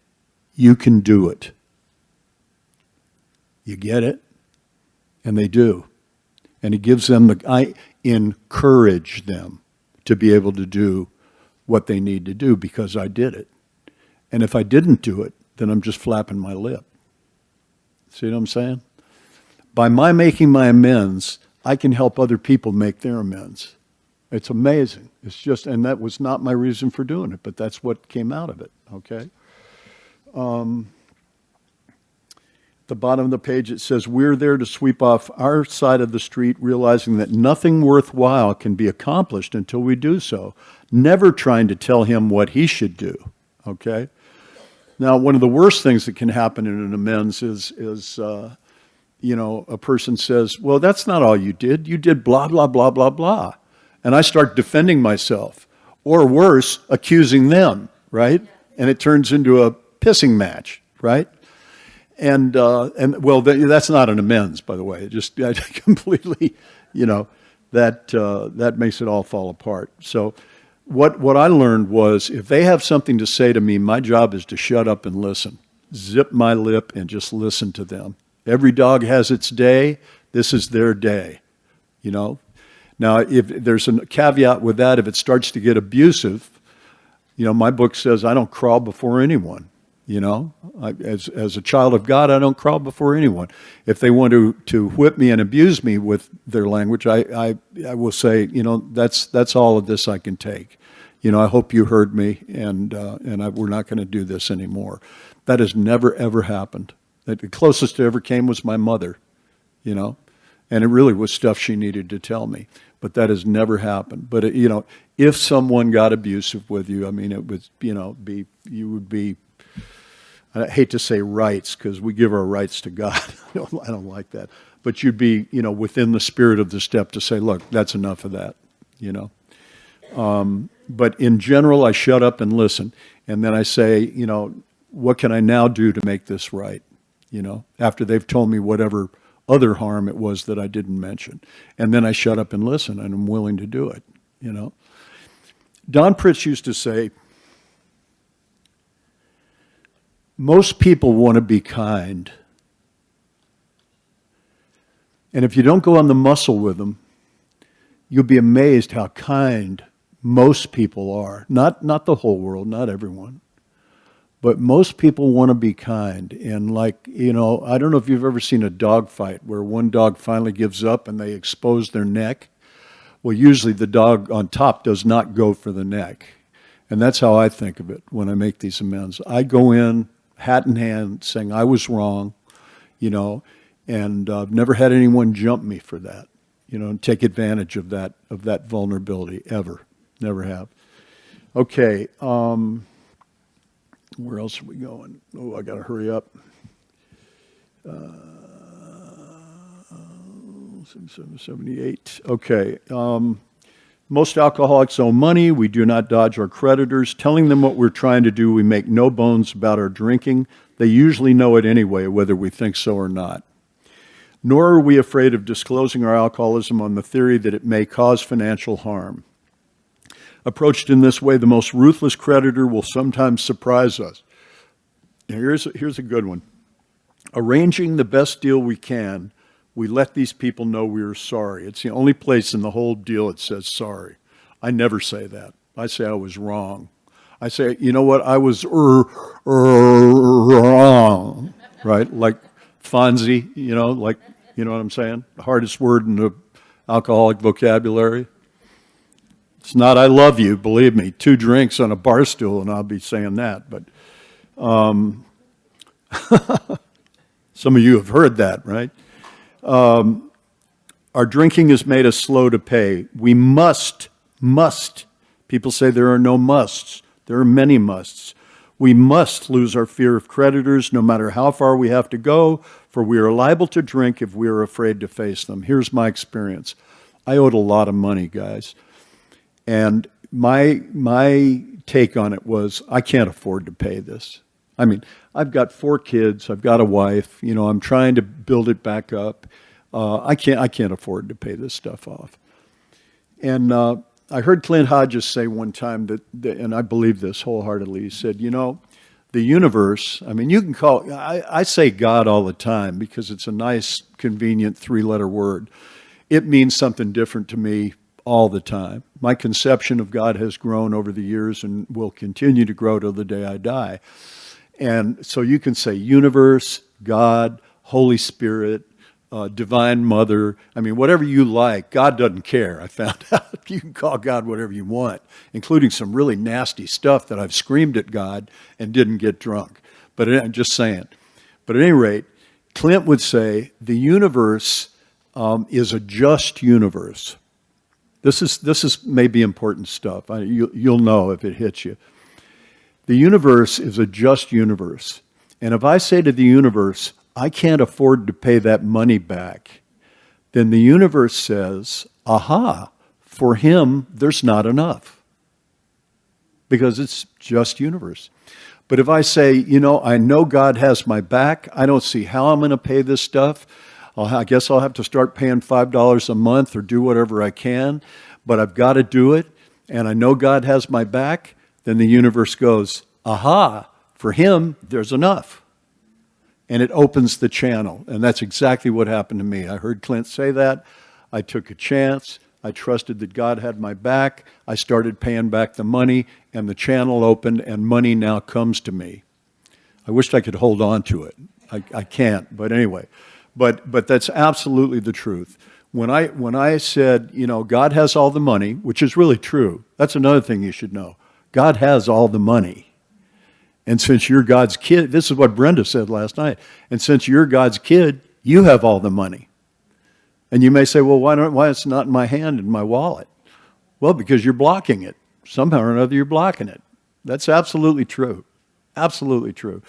You can do it. You get it? And they do. And it gives them I encourage them to be able to do what they need to do because I did it. And if I didn't do it, then I'm just flapping my lip. See what I'm saying? By my making my amends, I can help other people make their amends. It's amazing. It's just, and that was not my reason for doing it, but that's what came out of it, okay? The bottom of the page, it says, we're there to sweep off our side of the street, realizing that nothing worthwhile can be accomplished until we do so. Never trying to tell him what he should do, okay? Now, one of the worst things that can happen in an amends is you know, a person says, well, that's not all you did. You did blah, blah, blah, blah, blah. And I start defending myself, or worse, accusing them, right? And it turns into a pissing match, right? And well, that's not an amends, by the way. It just completely, you know, that makes it all fall apart. So what I learned was if they have something to say to me, my job is to shut up and listen. Zip my lip and just listen to them. Every dog has its day. This is their day, you know. Now, if there's a caveat with that, if it starts to get abusive, you know, my book says I don't crawl before anyone. You know, as a child of God, I don't crawl before anyone. If they want to whip me and abuse me with their language, I will say, you know, that's all of this I can take. You know, I hope you heard me, and we're not going to do this anymore. That has never ever happened. The closest it ever came was my mother, you know, and it really was stuff she needed to tell me. But that has never happened. But you know, if someone got abusive with you, I mean, it would, you know, you would be. I hate to say rights because we give our rights to God. I don't like that. but you'd be, within the spirit of the step to say, look, that's enough of that, But in general, I shut up and listen. And then I say, what can I now do to make this right? After they've told me whatever other harm it was that I didn't mention. And then I shut up and listen, and I'm willing to do it, Don Pritz used to say, most people want to be kind. And if you don't go on the muscle with them, you'll be amazed how kind most people are. Not the whole world, not everyone. But most people want to be kind. And I don't know if you've ever seen a dog fight where one dog finally gives up and they expose their neck. Well, usually the dog on top does not go for the neck. And that's how I think of it when I make these amends. I go in, hat in hand, saying I was wrong, and I've never had anyone jump me for that, and take advantage of that vulnerability, ever. Never have. Okay, where else are we going? Oh, I got to hurry up. 78. Okay. Most alcoholics owe money. We do not dodge our creditors. Telling them what we're trying to do, we make no bones about our drinking. They usually know it anyway, whether we think so or not. Nor are we afraid of disclosing our alcoholism on the theory that it may cause financial harm. Approached in this way, the most ruthless creditor will sometimes surprise us. Here's a good one. Arranging the best deal we can, we let these people know we are sorry. It's the only place in the whole deal it says sorry. I never say that. I say I was wrong. I say, you know what, I was wrong, right? Like Fonzie, you know what I'm saying? The hardest word in the alcoholic vocabulary. It's not I love you, believe me. 2 drinks on a bar stool and I'll be saying that. But some of you have heard that, right? Our drinking has made us slow to pay. We must. People say there are no musts. There are many musts. We must lose our fear of creditors no matter how far we have to go, for we are liable to drink if we are afraid to face them. Here's my experience. I owed a lot of money, guys. And my take on it was, I can't afford to pay this. I mean, I've got 4 kids. I've got a wife. I'm trying to build it back up. I can't afford to pay this stuff off. And I heard Clint Hodges say one time that, and I believe this wholeheartedly. He said, the universe. I mean, you can call. I say God all the time because it's a nice, convenient 3-letter word. It means something different to me all the time. My conception of God has grown over the years and will continue to grow till the day I die. And so you can say universe, God, Holy Spirit, Divine Mother. I mean, whatever you like. God doesn't care. I found out you can call God whatever you want, including some really nasty stuff that I've screamed at God and didn't get drunk. But I'm just saying. But at any rate, Clint would say the universe is a just universe. This is maybe important stuff. You'll know if it hits you. The universe is a just universe. And if I say to the universe, I can't afford to pay that money back, then the universe says, aha, for him, there's not enough. Because it's just universe. But if I say, I know God has my back, I don't see how I'm going to pay this stuff. I guess I'll have to start paying $5 a month or do whatever I can, but I've got to do it, and I know God has my back, then the universe goes, aha, for him, there's enough. And it opens the channel, and that's exactly what happened to me. I heard Clint say that. I took a chance. I trusted that God had my back. I started paying back the money, and the channel opened, and money now comes to me. I wished I could hold on to it. I can't, but anyway. But that's absolutely the truth. When I said, God has all the money, which is really true. That's another thing you should know. God has all the money. And since you're God's kid, this is what Brenda said last night. And since you're God's kid, you have all the money. And you may say, well, why it's not in my hand, in my wallet? Well, because you're blocking it. Somehow or another, you're blocking it. That's absolutely true. Absolutely true.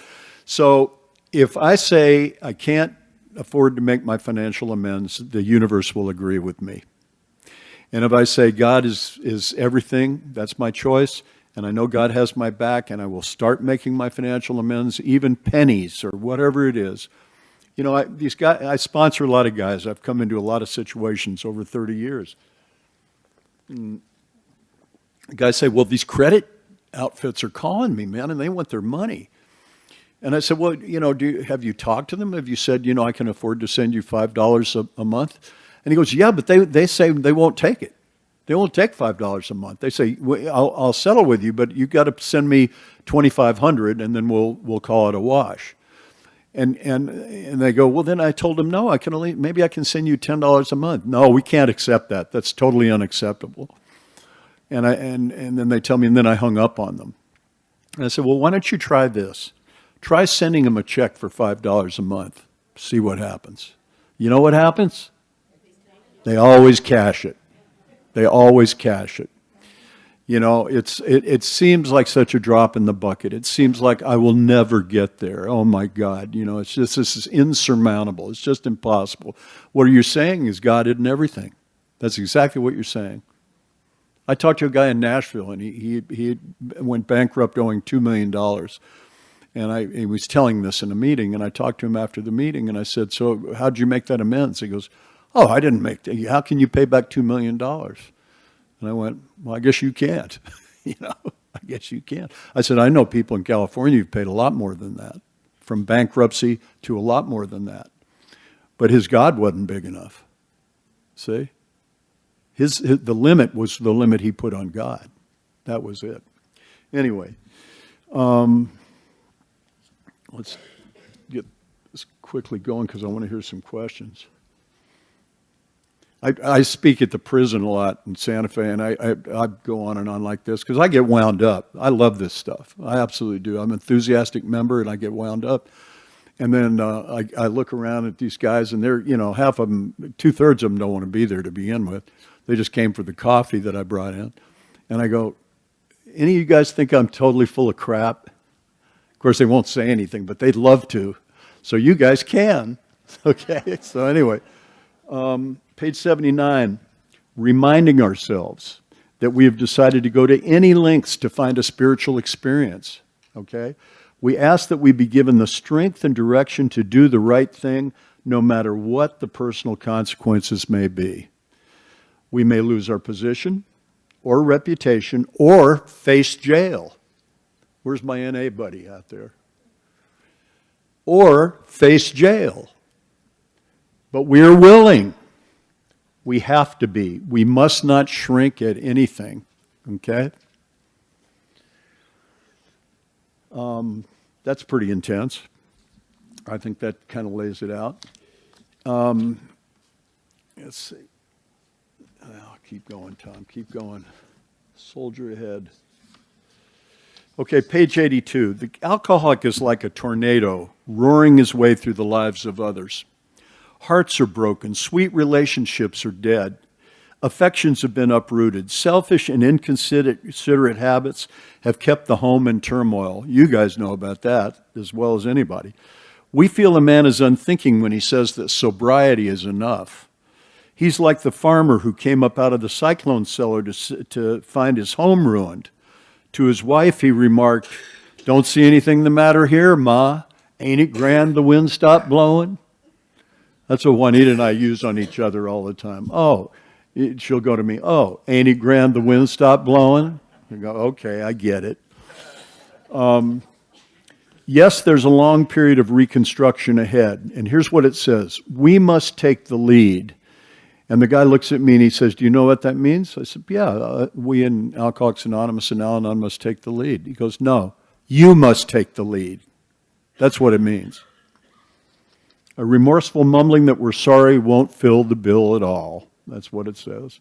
So if I say I can't afford to make my financial amends, the universe will agree with me. And if I say God is everything, that's my choice, and I know God has my back, and I will start making my financial amends, even pennies or whatever it is. You know, I sponsor a lot of guys. I've come into a lot of situations over 30 years. And guys say, well, these credit outfits are calling me, man, and they want their money. And I said, well, you know, have you talked to them? Have you said, you know, I can afford to send you $5 a month? And he goes, yeah, but they say they won't take it. They won't take $5 a month. They say, well, I'll settle with you, but you got to send me $2,500, and then we'll call it a wash. And they go, well, then I told them, no, maybe I can send you $10 a month. No, we can't accept that. That's totally unacceptable. And then they tell me, and then I hung up on them. And I said, well, why don't you try this? Try sending them a check for $5 a month. See what happens. You know what happens? They always cash it. They always cash it. You know, it seems like such a drop in the bucket. It seems like I will never get there. Oh my God, you know, it's just, this is insurmountable. It's just impossible. What you're saying is God isn't everything. That's exactly what you're saying. I talked to a guy in Nashville, and he went bankrupt owing $2 million. And he was telling this in a meeting, and I talked to him after the meeting, and I said, so how'd you make that amends? He goes, oh, I didn't make that. How can you pay back $2 million? And I went, well, I guess you can't. You know, I guess you can't. I said, I know people in California who've paid a lot more than that, from bankruptcy to a lot more than that. But his God wasn't big enough. See? The limit was the limit he put on God. That was it. Anyway, let's get this quickly going because I want to hear some questions. I speak at the prison a lot in Santa Fe, and I go on and on like this because I get wound up. I love this stuff. I absolutely do. I'm an enthusiastic member, and I get wound up. And then I look around at these guys, and they're, you know, half of them, 2/3 of them don't want to be there to begin with. They just came for the coffee that I brought in. And I go, any of you guys think I'm totally full of crap? Of course, they won't say anything, but they'd love to. So you guys can. Okay, so anyway. Page 79, reminding ourselves that we have decided to go to any lengths to find a spiritual experience, okay? We ask that we be given the strength and direction to do the right thing, no matter what the personal consequences may be. We may lose our position or reputation or face jail. Where's my NA buddy out there? Or face jail. But we are willing. We have to be. We must not shrink at anything, okay? That's pretty intense. I think that kind of lays it out. Let's see. Keep going, Tom. Keep going. Soldier ahead. Okay, page 82. The alcoholic is like a tornado roaring his way through the lives of others. Hearts are broken. Sweet relationships are dead. Affections have been uprooted. Selfish and inconsiderate habits have kept the home in turmoil. You guys know about that as well as anybody. We feel a man is unthinking when he says that sobriety is enough. He's like the farmer who came up out of the cyclone cellar to find his home ruined. To his wife, he remarked, "Don't see anything the matter here, Ma. Ain't it grand the wind stopped blowing?" That's what Juanita and I use on each other all the time. Oh, she'll go to me, "Oh, ain't it grand the wind stopped blowing?" I go, "Okay, I get it." Yes, there's a long period of reconstruction ahead. And here's what it says. We must take the lead. And the guy looks at me and he says, "Do you know what that means?" I said, "Yeah, we in Alcoholics Anonymous and Al-Anon must take the lead." He goes, "No, you must take the lead." That's what it means. A remorseful mumbling that we're sorry won't fill the bill at all. That's what it says.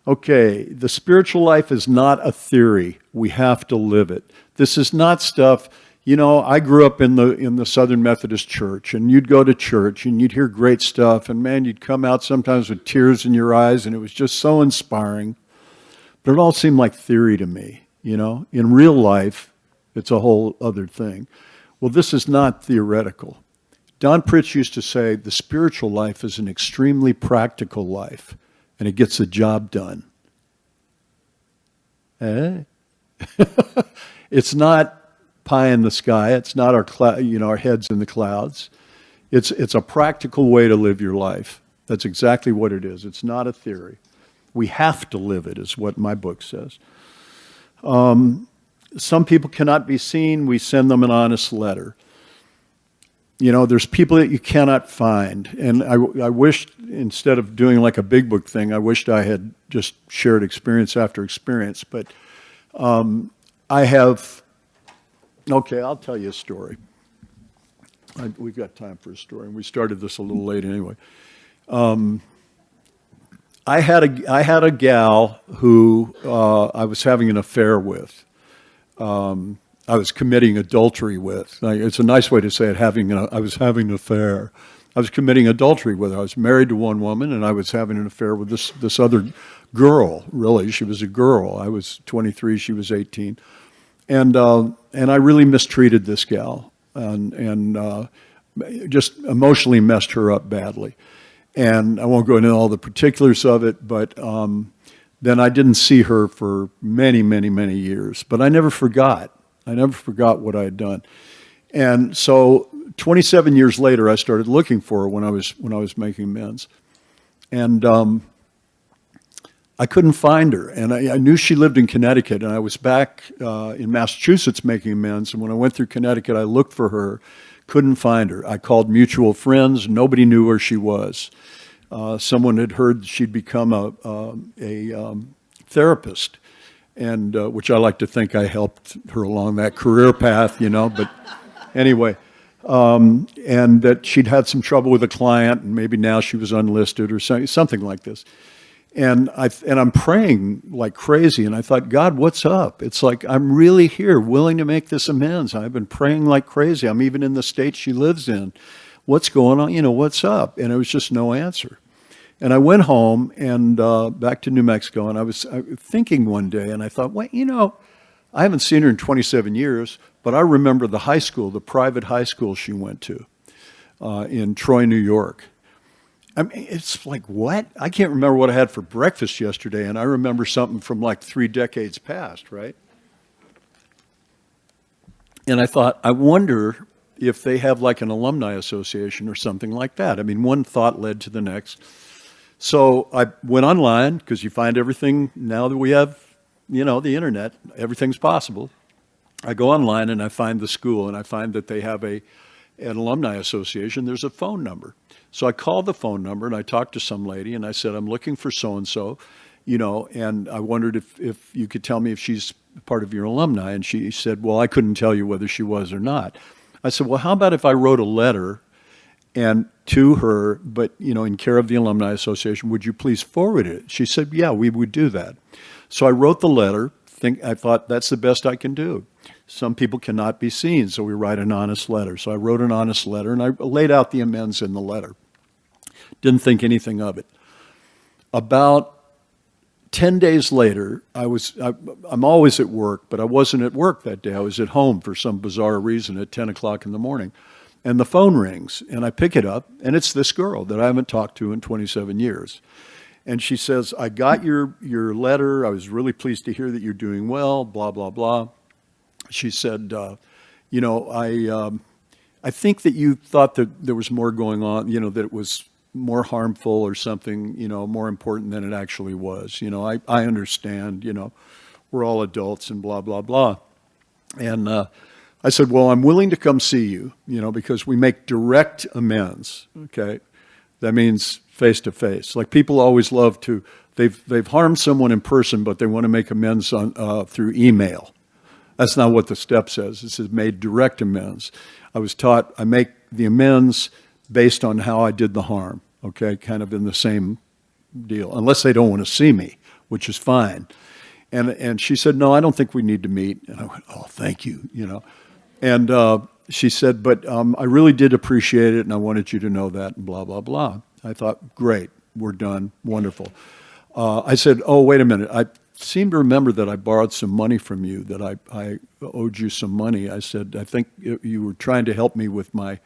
Okay, the spiritual life is not a theory. We have to live it. This is not stuff. You know, I grew up in the Southern Methodist Church, and you'd go to church, and you'd hear great stuff, and man, you'd come out sometimes with tears in your eyes, and it was just so inspiring. But it all seemed like theory to me, you know. In real life, it's a whole other thing. Well, this is not theoretical. Don Pritch used to say the spiritual life is an extremely practical life, and it gets the job done. Eh? It's not pie in the sky. It's not our heads in the clouds. It's a practical way to live your life. That's exactly what it is. It's not a theory. We have to live it, is what my book says. Some people cannot be seen. We send them an honest letter. There's people that you cannot find. And I wished, instead of doing like a big book thing, I wished I had just shared experience after experience. But I have, okay, I'll tell you a story. We've got time for a story. And we started this a little late anyway. I had a gal who I was having an affair with. I was committing adultery with. It's a nice way to say it. I was having an affair. I was committing adultery with her. I was married to one woman, and I was having an affair with this other girl. Really, she was a girl. I was 23. She was 18, and I really mistreated this gal, and just emotionally messed her up badly. And I won't go into all the particulars of it, but then I didn't see her for many, many, many years. But I never forgot. I never forgot what I had done. And so 27 years later, I started looking for her when I was making amends. And I couldn't find her. And I knew she lived in Connecticut, and I was back in Massachusetts making amends. And when I went through Connecticut, I looked for her, couldn't find her. I called mutual friends. Nobody knew where she was. Someone had heard she'd become a therapist, and which I like to think I helped her along that career path, But anyway, and that she'd had some trouble with a client, and maybe now she was unlisted or something like this. And I'm praying like crazy, and I thought, God, what's up? It's like I'm really here, willing to make this amends. I've been praying like crazy. I'm even in the state she lives in. What's going on? What's up? And it was just no answer. And I went home and back to New Mexico, and I was thinking one day, and I thought, well, I haven't seen her in 27 years, but I remember the high school, the private high school she went to in Troy, New York. I mean, it's like, what? I can't remember what I had for breakfast yesterday, and I remember something from like 3 decades past, right? And I thought, I wonder if they have like an alumni association or something like that. I mean, one thought led to the next. So I went online, because you find everything now that we have, the internet, everything's possible. I go online and I find the school, and I find that they have an alumni association. There's a phone number. So I called the phone number and I talked to some lady, and I said, I'm looking for so-and-so, and I wondered if you could tell me if she's part of your alumni. And she said, well, I couldn't tell you whether she was or not. I said, well, how about if I wrote a letter and to her, but, in care of the Alumni Association, would you please forward it? She said, yeah, we would do that. So I wrote the letter. I thought that's the best I can do. Some people cannot be seen, so we write an honest letter. So I wrote an honest letter, and I laid out the amends in the letter. Didn't think anything of it. About 10 days later, I'm always at work, but I wasn't at work that day. I was at home for some bizarre reason at 10 o'clock in the morning. And the phone rings, and I pick it up, and it's this girl that I haven't talked to in 27 years. And she says, I got your letter. I was really pleased to hear that you're doing well, blah, blah, blah. She said, I think that you thought that there was more going on, that it was more harmful or something, more important than it actually was. I understand, we're all adults and blah, blah, blah. And I said, well, I'm willing to come see you, because we make direct amends, okay? That means face to face. Like, people always love to, they've harmed someone in person, but they want to make amends through email. That's not what the step says. It says made direct amends. I was taught I make the amends based on how I did the harm, okay? Kind of in the same deal, unless they don't want to see me, which is fine. And she said, no, I don't think we need to meet. And I went, oh, thank you, And she said, but I really did appreciate it, and I wanted you to know that, and blah, blah, blah. I thought, great, we're done, wonderful. I said, oh, wait a minute. seem to remember that I borrowed some money from you, that I owed you some money. I said, I think you were trying to help me with my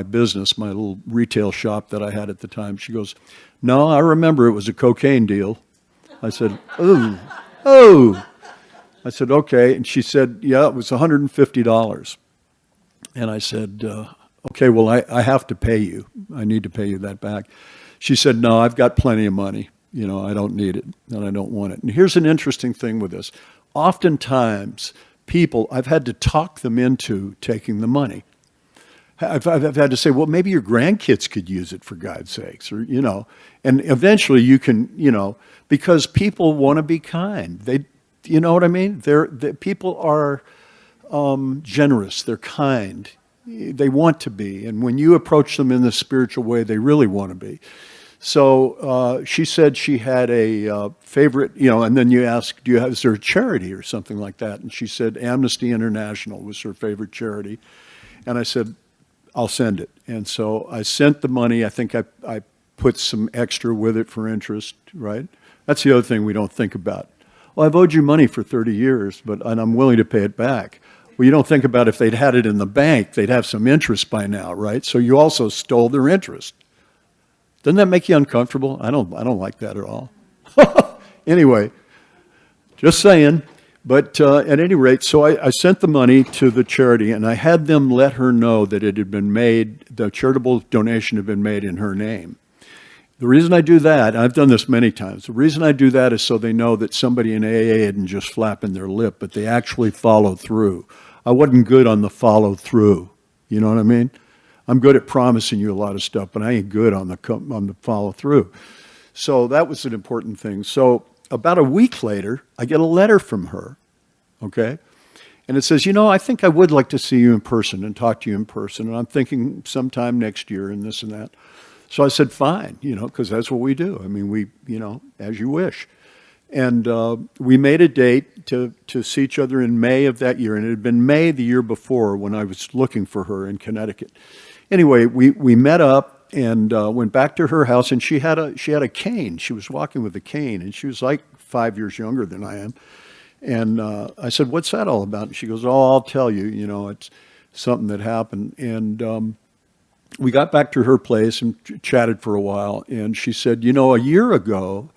business, my little retail shop that I had at the time. She goes, no, I remember it was a cocaine deal. I said, oh. I said, okay. And she said, yeah, it was $150. And I said, okay, well, I have to pay you. I need to pay you that back. She said, no, I've got plenty of money. You know, I don't need it and I don't want it. And here's an interesting thing with this. Oftentimes, people, I've had to talk them into taking the money. I've had to say, well, maybe your grandkids could use it for God's sakes, or, you know, and eventually you can, you know, because people want to be kind. You know what I mean? People are generous. They're kind. They want to be. And when you approach them in the spiritual way, they really want to be. So she said she had a favorite, you know, and then you ask, is there a charity or something like that? And she said Amnesty International was her favorite charity. And I said, I'll send it. And so I sent the money. I think I put some extra with it for interest, right? That's the other thing we don't think about. Well, I've owed you money for 30 years, and I'm willing to pay it back. Well, you don't think about if they'd had it in the bank, they'd have some interest by now, right? So you also stole their interest. Doesn't that make you uncomfortable? I don't like that at all. Anyway, just saying. But at any rate, so I sent the money to the charity, and I had them let her know that it had been made, the charitable donation had been made in her name. The reason I do that, and I've done this many times, the reason I do that is so they know that somebody in AA isn't just flapping their lip, but they actually follow through. I wasn't good on the follow through. You know what I mean? I'm good at promising you a lot of stuff, but I ain't good on the follow through. So that was an important thing. So about a week later, I get a letter from her, okay? And it says, you know, I think I would like to see you in person and talk to you in person. And I'm thinking sometime next year and this and that. So I said, fine, you know, because that's what we do. I mean, we, you know, as you wish. And we made a date to see each other in May of that year. And it had been May the year before when I was looking for her in Connecticut. Anyway, we met up and went back to her house, and she had a cane. She was walking with a cane, and she was like 5 years younger than I am. And I said, what's that all about? And she goes, oh, I'll tell you, you know, it's something that happened. And we got back to her place and chatted for a while. And she said, you know, a year ago,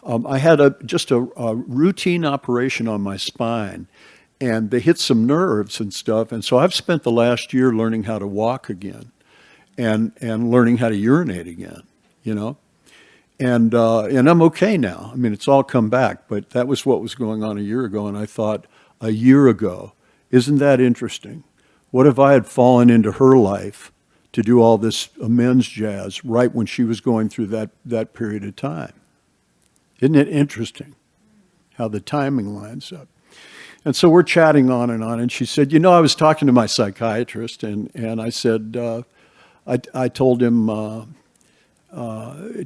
I had just a routine operation on my spine, and they hit some nerves and stuff. And so I've spent the last year learning how to walk again and learning how to urinate again, you know. And I'm okay now. I mean, it's all come back, but that was what was going on a year ago. And I thought, a year ago, isn't that interesting? What if I had fallen into her life to do all this amends jazz right when she was going through that period of time? Isn't it interesting how the timing lines up? And so we're chatting on, and she said, you know, I was talking to my psychiatrist, and I said, I told him,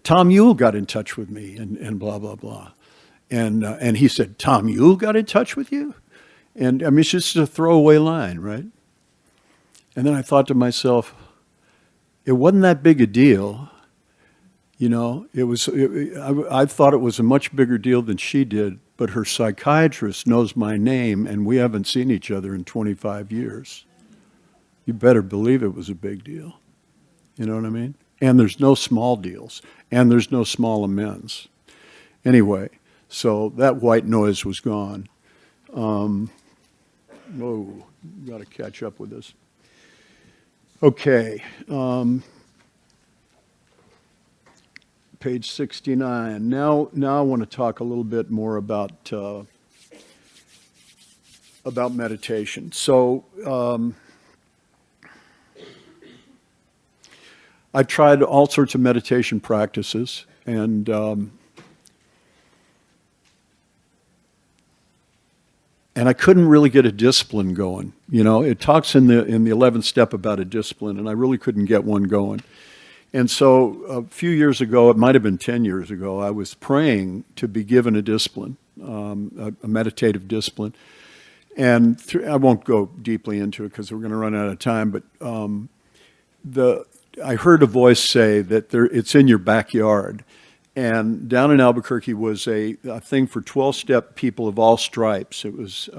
Tom Ewell got in touch with me, and blah, blah, blah. And he said, Tom Ewell got in touch with you? And I mean, it's just a throwaway line, right? And then I thought to myself, it wasn't that big a deal. You know, I thought it was a much bigger deal than she did, but her psychiatrist knows my name, and we haven't seen each other in 25 years. You better believe it was a big deal. You know what I mean? And there's no small deals, and there's no small amends. Anyway, so that white noise was gone. Whoa, got to catch up with this. Okay. Page 69. Now I want to talk a little bit more about meditation. So I've tried all sorts of meditation practices, and I couldn't really get a discipline going. You know, it talks in the 11th step about a discipline, and I really couldn't get one going. And so a few years ago, it might have been 10 years ago, I was praying to be given a discipline, a meditative discipline. And I won't go deeply into it because we're going to run out of time, but I heard a voice say that it's in your backyard. And down in Albuquerque was a thing for 12-step people of all stripes. It was,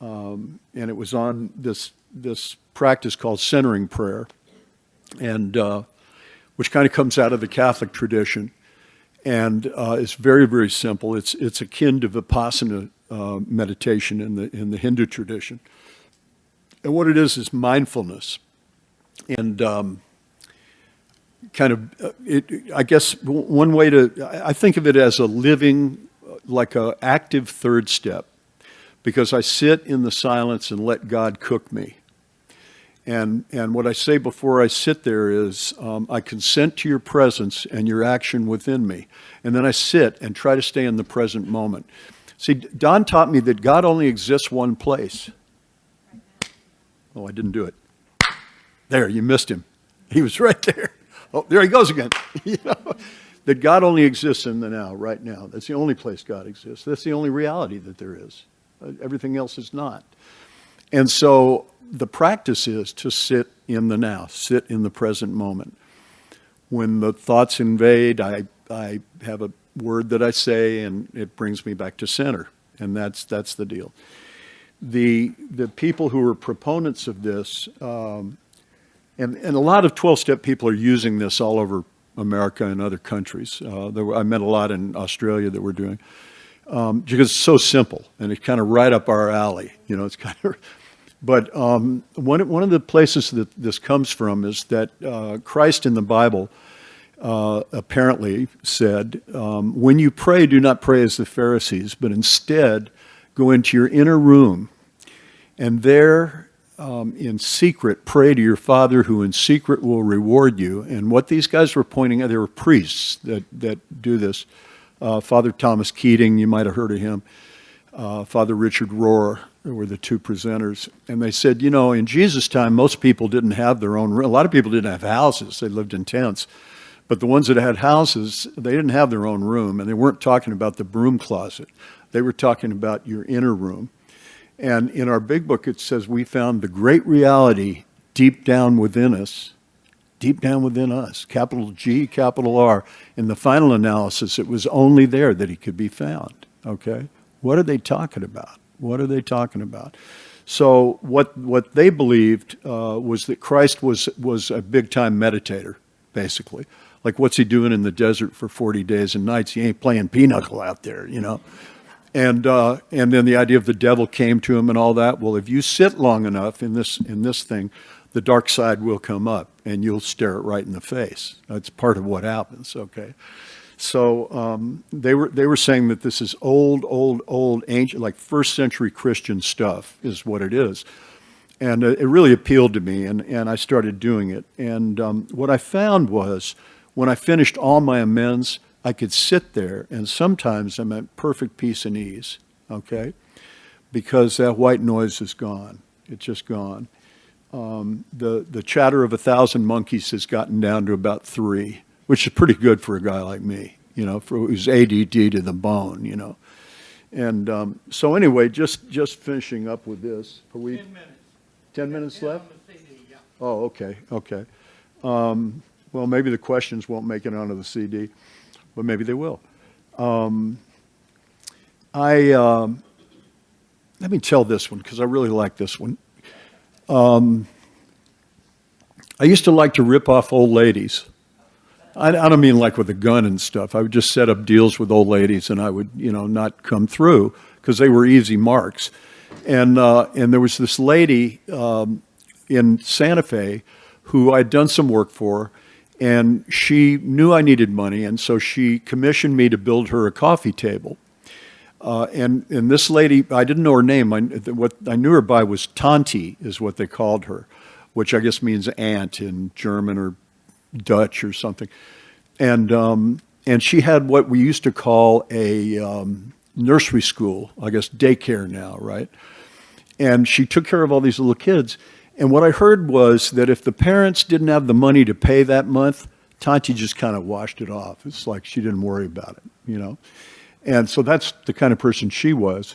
and it was on this practice called centering prayer, and which kind of comes out of the Catholic tradition, and it's very, very simple. It's akin to Vipassana meditation in the Hindu tradition, and what it is mindfulness, and I guess one way I think of it as a living, like a active third step, because I sit in the silence and let God cook me. And what I say before I sit there is, I consent to your presence and your action within me. And then I sit and try to stay in the present moment. See, Don taught me that God only exists one place. Oh, I didn't do it. There, you missed him. He was right there. Oh, there he goes again. You know, that God only exists in the now, right now. That's the only place God exists. That's the only reality that there is. Everything else is not. And so the practice is to sit in the now, sit in the present moment. When the thoughts invade, I have a word that I say, and it brings me back to center. And that's the deal. The people who are proponents of this, and a lot of 12-step people are using this all over America and other countries. I met a lot in Australia that we're doing, because it's so simple and it's kind of right up our alley. You know, it's kind of. But one of the places that this comes from is that Christ in the Bible apparently said, "When you pray, do not pray as the Pharisees, but instead go into your inner room, and there." In secret, pray to your Father who in secret will reward you. And what these guys were pointing out, they were priests that do this. Father Thomas Keating, you might have heard of him. Father Richard Rohr were the two presenters. And they said, you know, in Jesus' time, most people didn't have their own room. A lot of people didn't have houses. They lived in tents. But the ones that had houses, they didn't have their own room. And they weren't talking about the broom closet. They were talking about your inner room. And in our big book, it says we found the great reality deep down within us, capital G, capital R. In the final analysis, it was only there that he could be found, okay? What are they talking about? What are they talking about? So what they believed was that Christ was a big-time meditator, basically. Like, what's he doing in the desert for 40 days and nights? He ain't playing pinochle out there, you know? And then the idea of the devil came to him and all that. Well, if you sit long enough in this thing, the dark side will come up and you'll stare it right in the face. That's part of what happens. Okay, so they were saying that this is old ancient, like first century Christian stuff is what it is, and it really appealed to me, and I started doing it. And what I found was when I finished all my amends, I could sit there, and sometimes I'm at perfect peace and ease, okay? Because that white noise is gone. It's just gone. The chatter of 1,000 monkeys has gotten down to about 3, which is pretty good for a guy like me, you know, for who's ADD to the bone, you know. And so anyway, just finishing up with this. Are we 10 minutes? 10 minutes left? Oh, okay. Well, maybe the questions won't make it onto the CD. But maybe they will. Let me tell this one because I really like this one. I used to like to rip off old ladies. I don't mean like with a gun and stuff. I would just set up deals with old ladies, and I would, you know, not come through because they were easy marks. And there was this lady in Santa Fe who I'd done some work for. And she knew I needed money, and so she commissioned me to build her a coffee table. And this lady, I didn't know her name. What I knew her by was Tante, is what they called her, which I guess means aunt in German or Dutch or something. And she had what we used to call a nursery school, I guess daycare now, right? And she took care of all these little kids. And what I heard was that if the parents didn't have the money to pay that month, Tante just kind of washed it off. It's like she didn't worry about it, you know. And so that's the kind of person she was.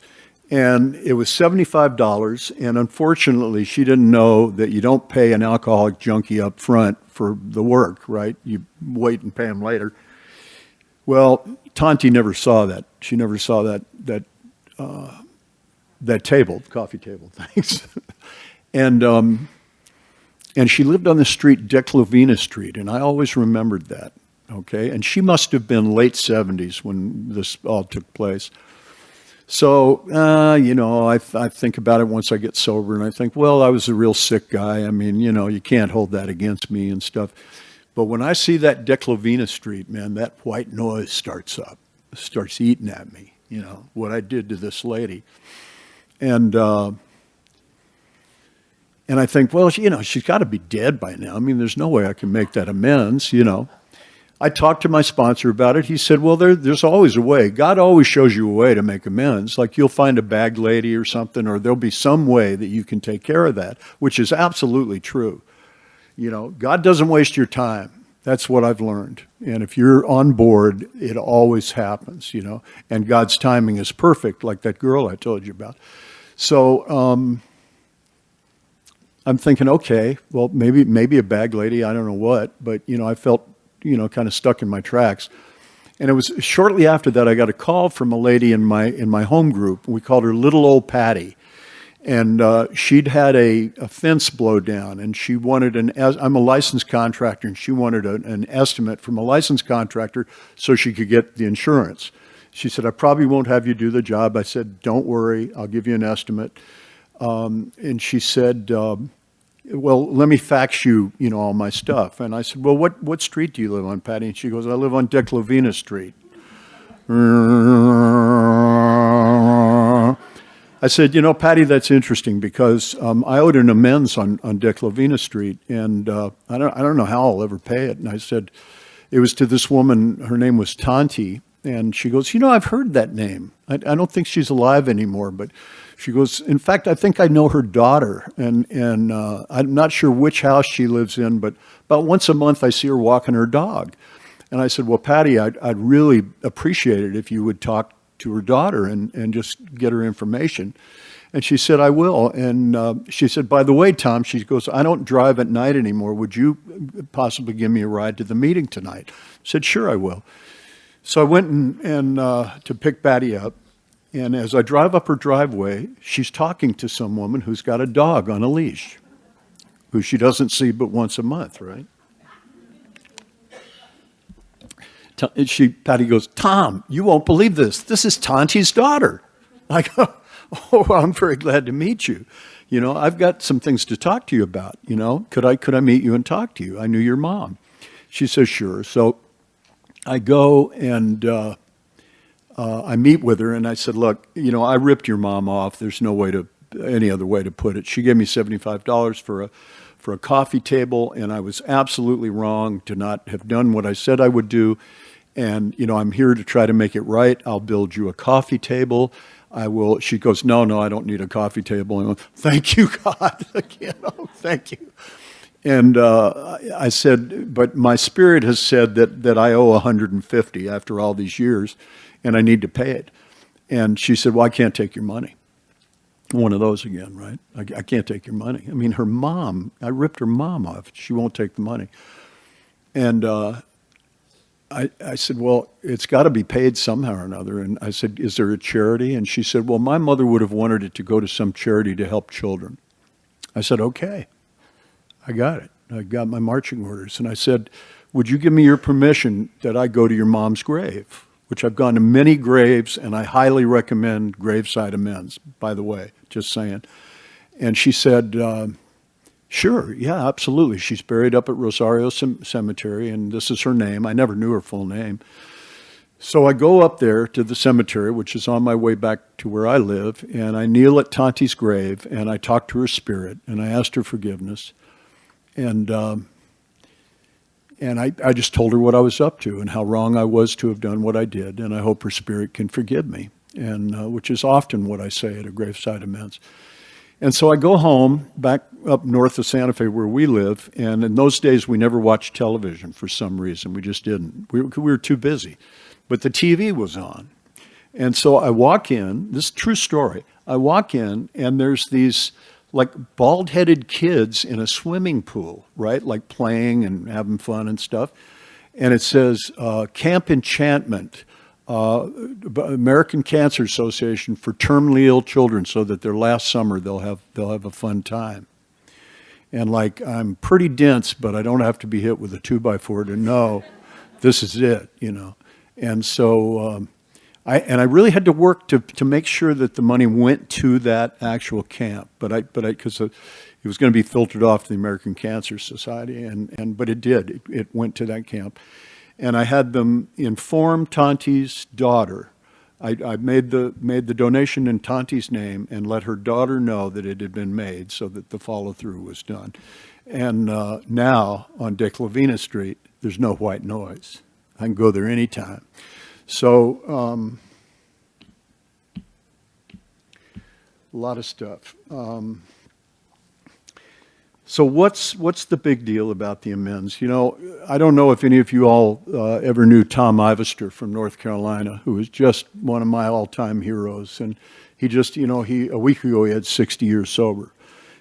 And it was $75, and unfortunately, she didn't know that you don't pay an alcoholic junkie up front for the work, right? You wait and pay him later. Well, Tanti never saw that. She never saw that table, coffee table. Thanks. and and she lived on the street, Declovina Street, and I always remembered that. Okay, and she must have been late 70s when this all took place. So, I think about it once I get sober, and I think, well, I was a real sick guy. I mean, you can't hold that against me and stuff. But when I see that Declovina Street, man, that white noise starts eating at me, what I did to this lady. And I think, well, she's got to be dead by now. I mean, there's no way I can make that amends, I talked to my sponsor about it. He said, well, there's always a way. God always shows you a way to make amends. Like you'll find a bag lady or something, or there'll be some way that you can take care of that, which is absolutely true. God doesn't waste your time. That's what I've learned. And if you're on board, it always happens, and God's timing is perfect, like that girl I told you about. So I'm thinking, okay, well, maybe a bag lady, I don't know what, but, I felt, kind of stuck in my tracks. And it was shortly after that I got a call from a lady in my home group. We called her Little Old Patty. And she'd had a fence blow down, and she wanted I'm a licensed contractor, and she wanted an estimate from a licensed contractor so she could get the insurance. She said, I probably won't have you do the job. I said, don't worry, I'll give you an estimate. And she said, well, let me fax you, all my stuff. And I said, well, what street do you live on, Patty? And she goes, I live on Declovina Street. I said, Patty, that's interesting because I owed an amends on Declovina Street, and I don't know how I'll ever pay it. And I said, it was to this woman, her name was Tanti, and she goes, I've heard that name. I don't think she's alive anymore, but she goes, in fact, I think I know her daughter, and I'm not sure which house she lives in, but about once a month I see her walking her dog. And I said, well, Patty, I'd really appreciate it if you would talk to her daughter and just get her information. And she said, I will. And she said, by the way, Tom, she goes, I don't drive at night anymore. Would you possibly give me a ride to the meeting tonight? I said, sure, I will. So I went and to pick Patty up. And as I drive up her driveway, she's talking to some woman who's got a dog on a leash, who she doesn't see but once a month, right? Patty goes, Tom, you won't believe this. This is Tanti's daughter. I go, oh, well, I'm very glad to meet you. I've got some things to talk to you about. Could I meet you and talk to you? I knew your mom. She says, sure. So I go and I meet with her, and I said, look, I ripped your mom off. There's no way any other way to put it. She gave me $75 for a coffee table, and I was absolutely wrong to not have done what I said I would do. And, I'm here to try to make it right. I'll build you a coffee table. I will. She goes, no, I don't need a coffee table. And I go, thank you, God. Thank you. And I said, but my spirit has said that I owe 150 after all these years, and I need to pay it. And she said, well, I can't take your money. One of those again, right? I can't take your money. I mean, her mom, I ripped her mom off. She won't take the money. And I said, well, it's got to be paid somehow or another. And I said, is there a charity? And she said, well, my mother would have wanted it to go to some charity to help children. I said, okay, I got it. I got my marching orders. And I said, would you give me your permission that I go to your mom's grave? Which I've gone to many graves, and I highly recommend graveside amends, by the way, just saying. And she said, sure, yeah, absolutely. She's buried up at Rosario Cemetery, and this is her name. I never knew her full name. So I go up there to the cemetery, which is on my way back to where I live, and I kneel at Tanti's grave, and I talk to her spirit, and I asked her forgiveness. And I just told her what I was up to and how wrong I was to have done what I did, and I hope her spirit can forgive me, and which is often what I say at a graveside amends. And so I go home back up north of Sante Fe where we live, and in those days we never watched television for some reason. We just didn't. We were too busy. But the TV was on. And so I walk in, this is a true story. I walk in, and there's these like bald-headed kids in a swimming pool, right? Like playing and having fun and stuff. and it says Camp Enchantment, American Cancer Association for terminally ill children, so that their last summer they'll have a fun time. And like, I'm pretty dense, but I don't have to be hit with a 2x4 to know this is it, you know. And so I really had to work to make sure that the money went to that actual camp, because it was going to be filtered off the American Cancer Society, but it did. It went to that camp, and I had them inform Tante's daughter. I made the donation in Tante's name and let her daughter know that it had been made, so that the follow through was done. And now on De Clavina Street, there's no white noise. I can go there anytime. So a lot of stuff. So what's the big deal about the amends? You know, I don't know if any of you all ever knew Tom Ivester from North Carolina, who is just one of my all-time heroes. And he just, you know, a week ago he had 60 years sober,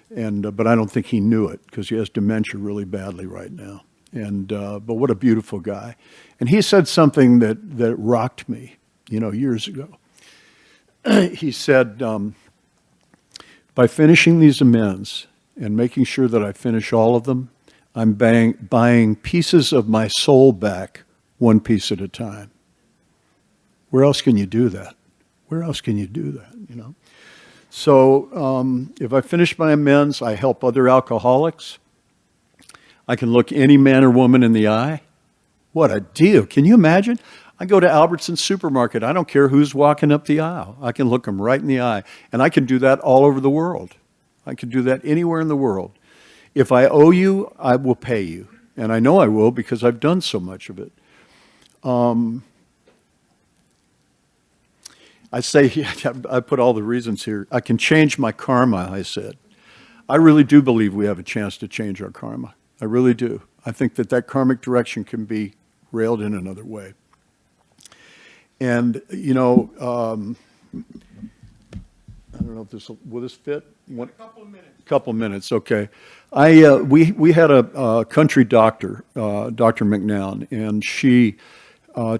but I don't think he knew it, because he has dementia really badly right now. But what a beautiful guy. And he said something that rocked me, you know, years ago. He said, by finishing these amends and making sure that I finish all of them, I'm buying pieces of my soul back, one piece at a time. Where else can you do that? Where else can you do that, you know? So if I finish my amends, I help other alcoholics. I can look any man or woman in the eye. What a deal. Can you imagine? I go to Albertsons supermarket. I don't care who's walking up the aisle. I can look them right in the eye. And I can do that all over the world. I can do that anywhere in the world. If I owe you, I will pay you. And I know I will, because I've done so much of it. I say, I put all the reasons here. I can change my karma, I said. I really do believe we have a chance to change our karma. I really do. I think that karmic direction can be railed in another way. And, you know, I don't know if will this fit? A couple of minutes. Couple minutes, okay. We had a country doctor, Dr. McNown, and she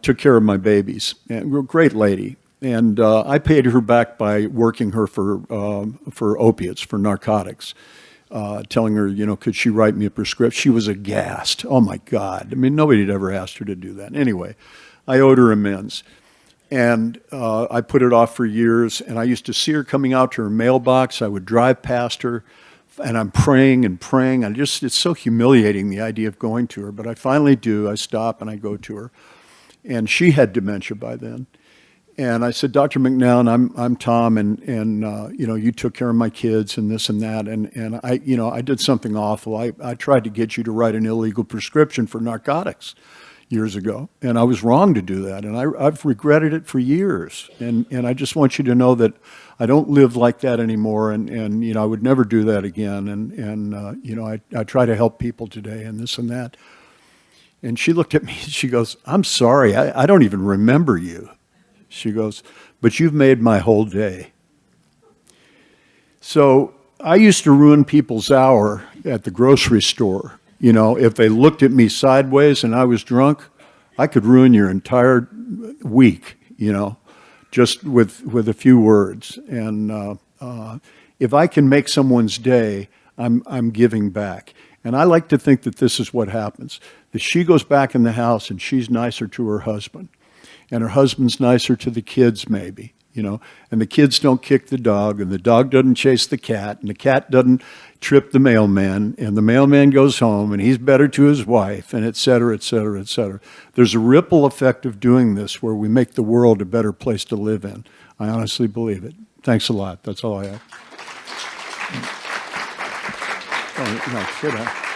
took care of my babies. And a great lady. And I paid her back by working her for opiates, for narcotics, telling her, you know, could she write me a prescription? She was aghast. Oh my God! I mean, nobody had ever asked her to do that. Anyway, I owed her amends. And I put it off for years, and I used to see her coming out to her mailbox. I would drive past her, and I'm praying and praying. It's so humiliating, the idea of going to her, but I finally do. I stop and I go to her. And she had dementia by then. And I said, Dr. McNown, I'm Tom, and you know, you took care of my kids and this and that, and I, you know, I did something awful. I tried to get you to write an illegal prescription for narcotics years ago, and I was wrong to do that, and I've regretted it for years, and I just want you to know that I don't live like that anymore, and you know, I would never do that again, and you know, I try to help people today, and this and that. And she looked at me and she goes, I'm sorry, I don't even remember you. She goes, but you've made my whole day. So I used to ruin people's hour at the grocery store. You know, if they looked at me sideways and I was drunk, I could ruin your entire week, you know, just with a few words. And if I can make someone's day, I'm giving back. And I like to think that this is what happens, that she goes back in the house and she's nicer to her husband, and her husband's nicer to the kids maybe, you know, and the kids don't kick the dog, and the dog doesn't chase the cat, and the cat doesn't trip the mailman, and the mailman goes home, and he's better to his wife, and et cetera, et cetera, et cetera. There's a ripple effect of doing this where we make the world a better place to live in. I honestly believe it. Thanks a lot. That's all I have. Oh, no, sit down.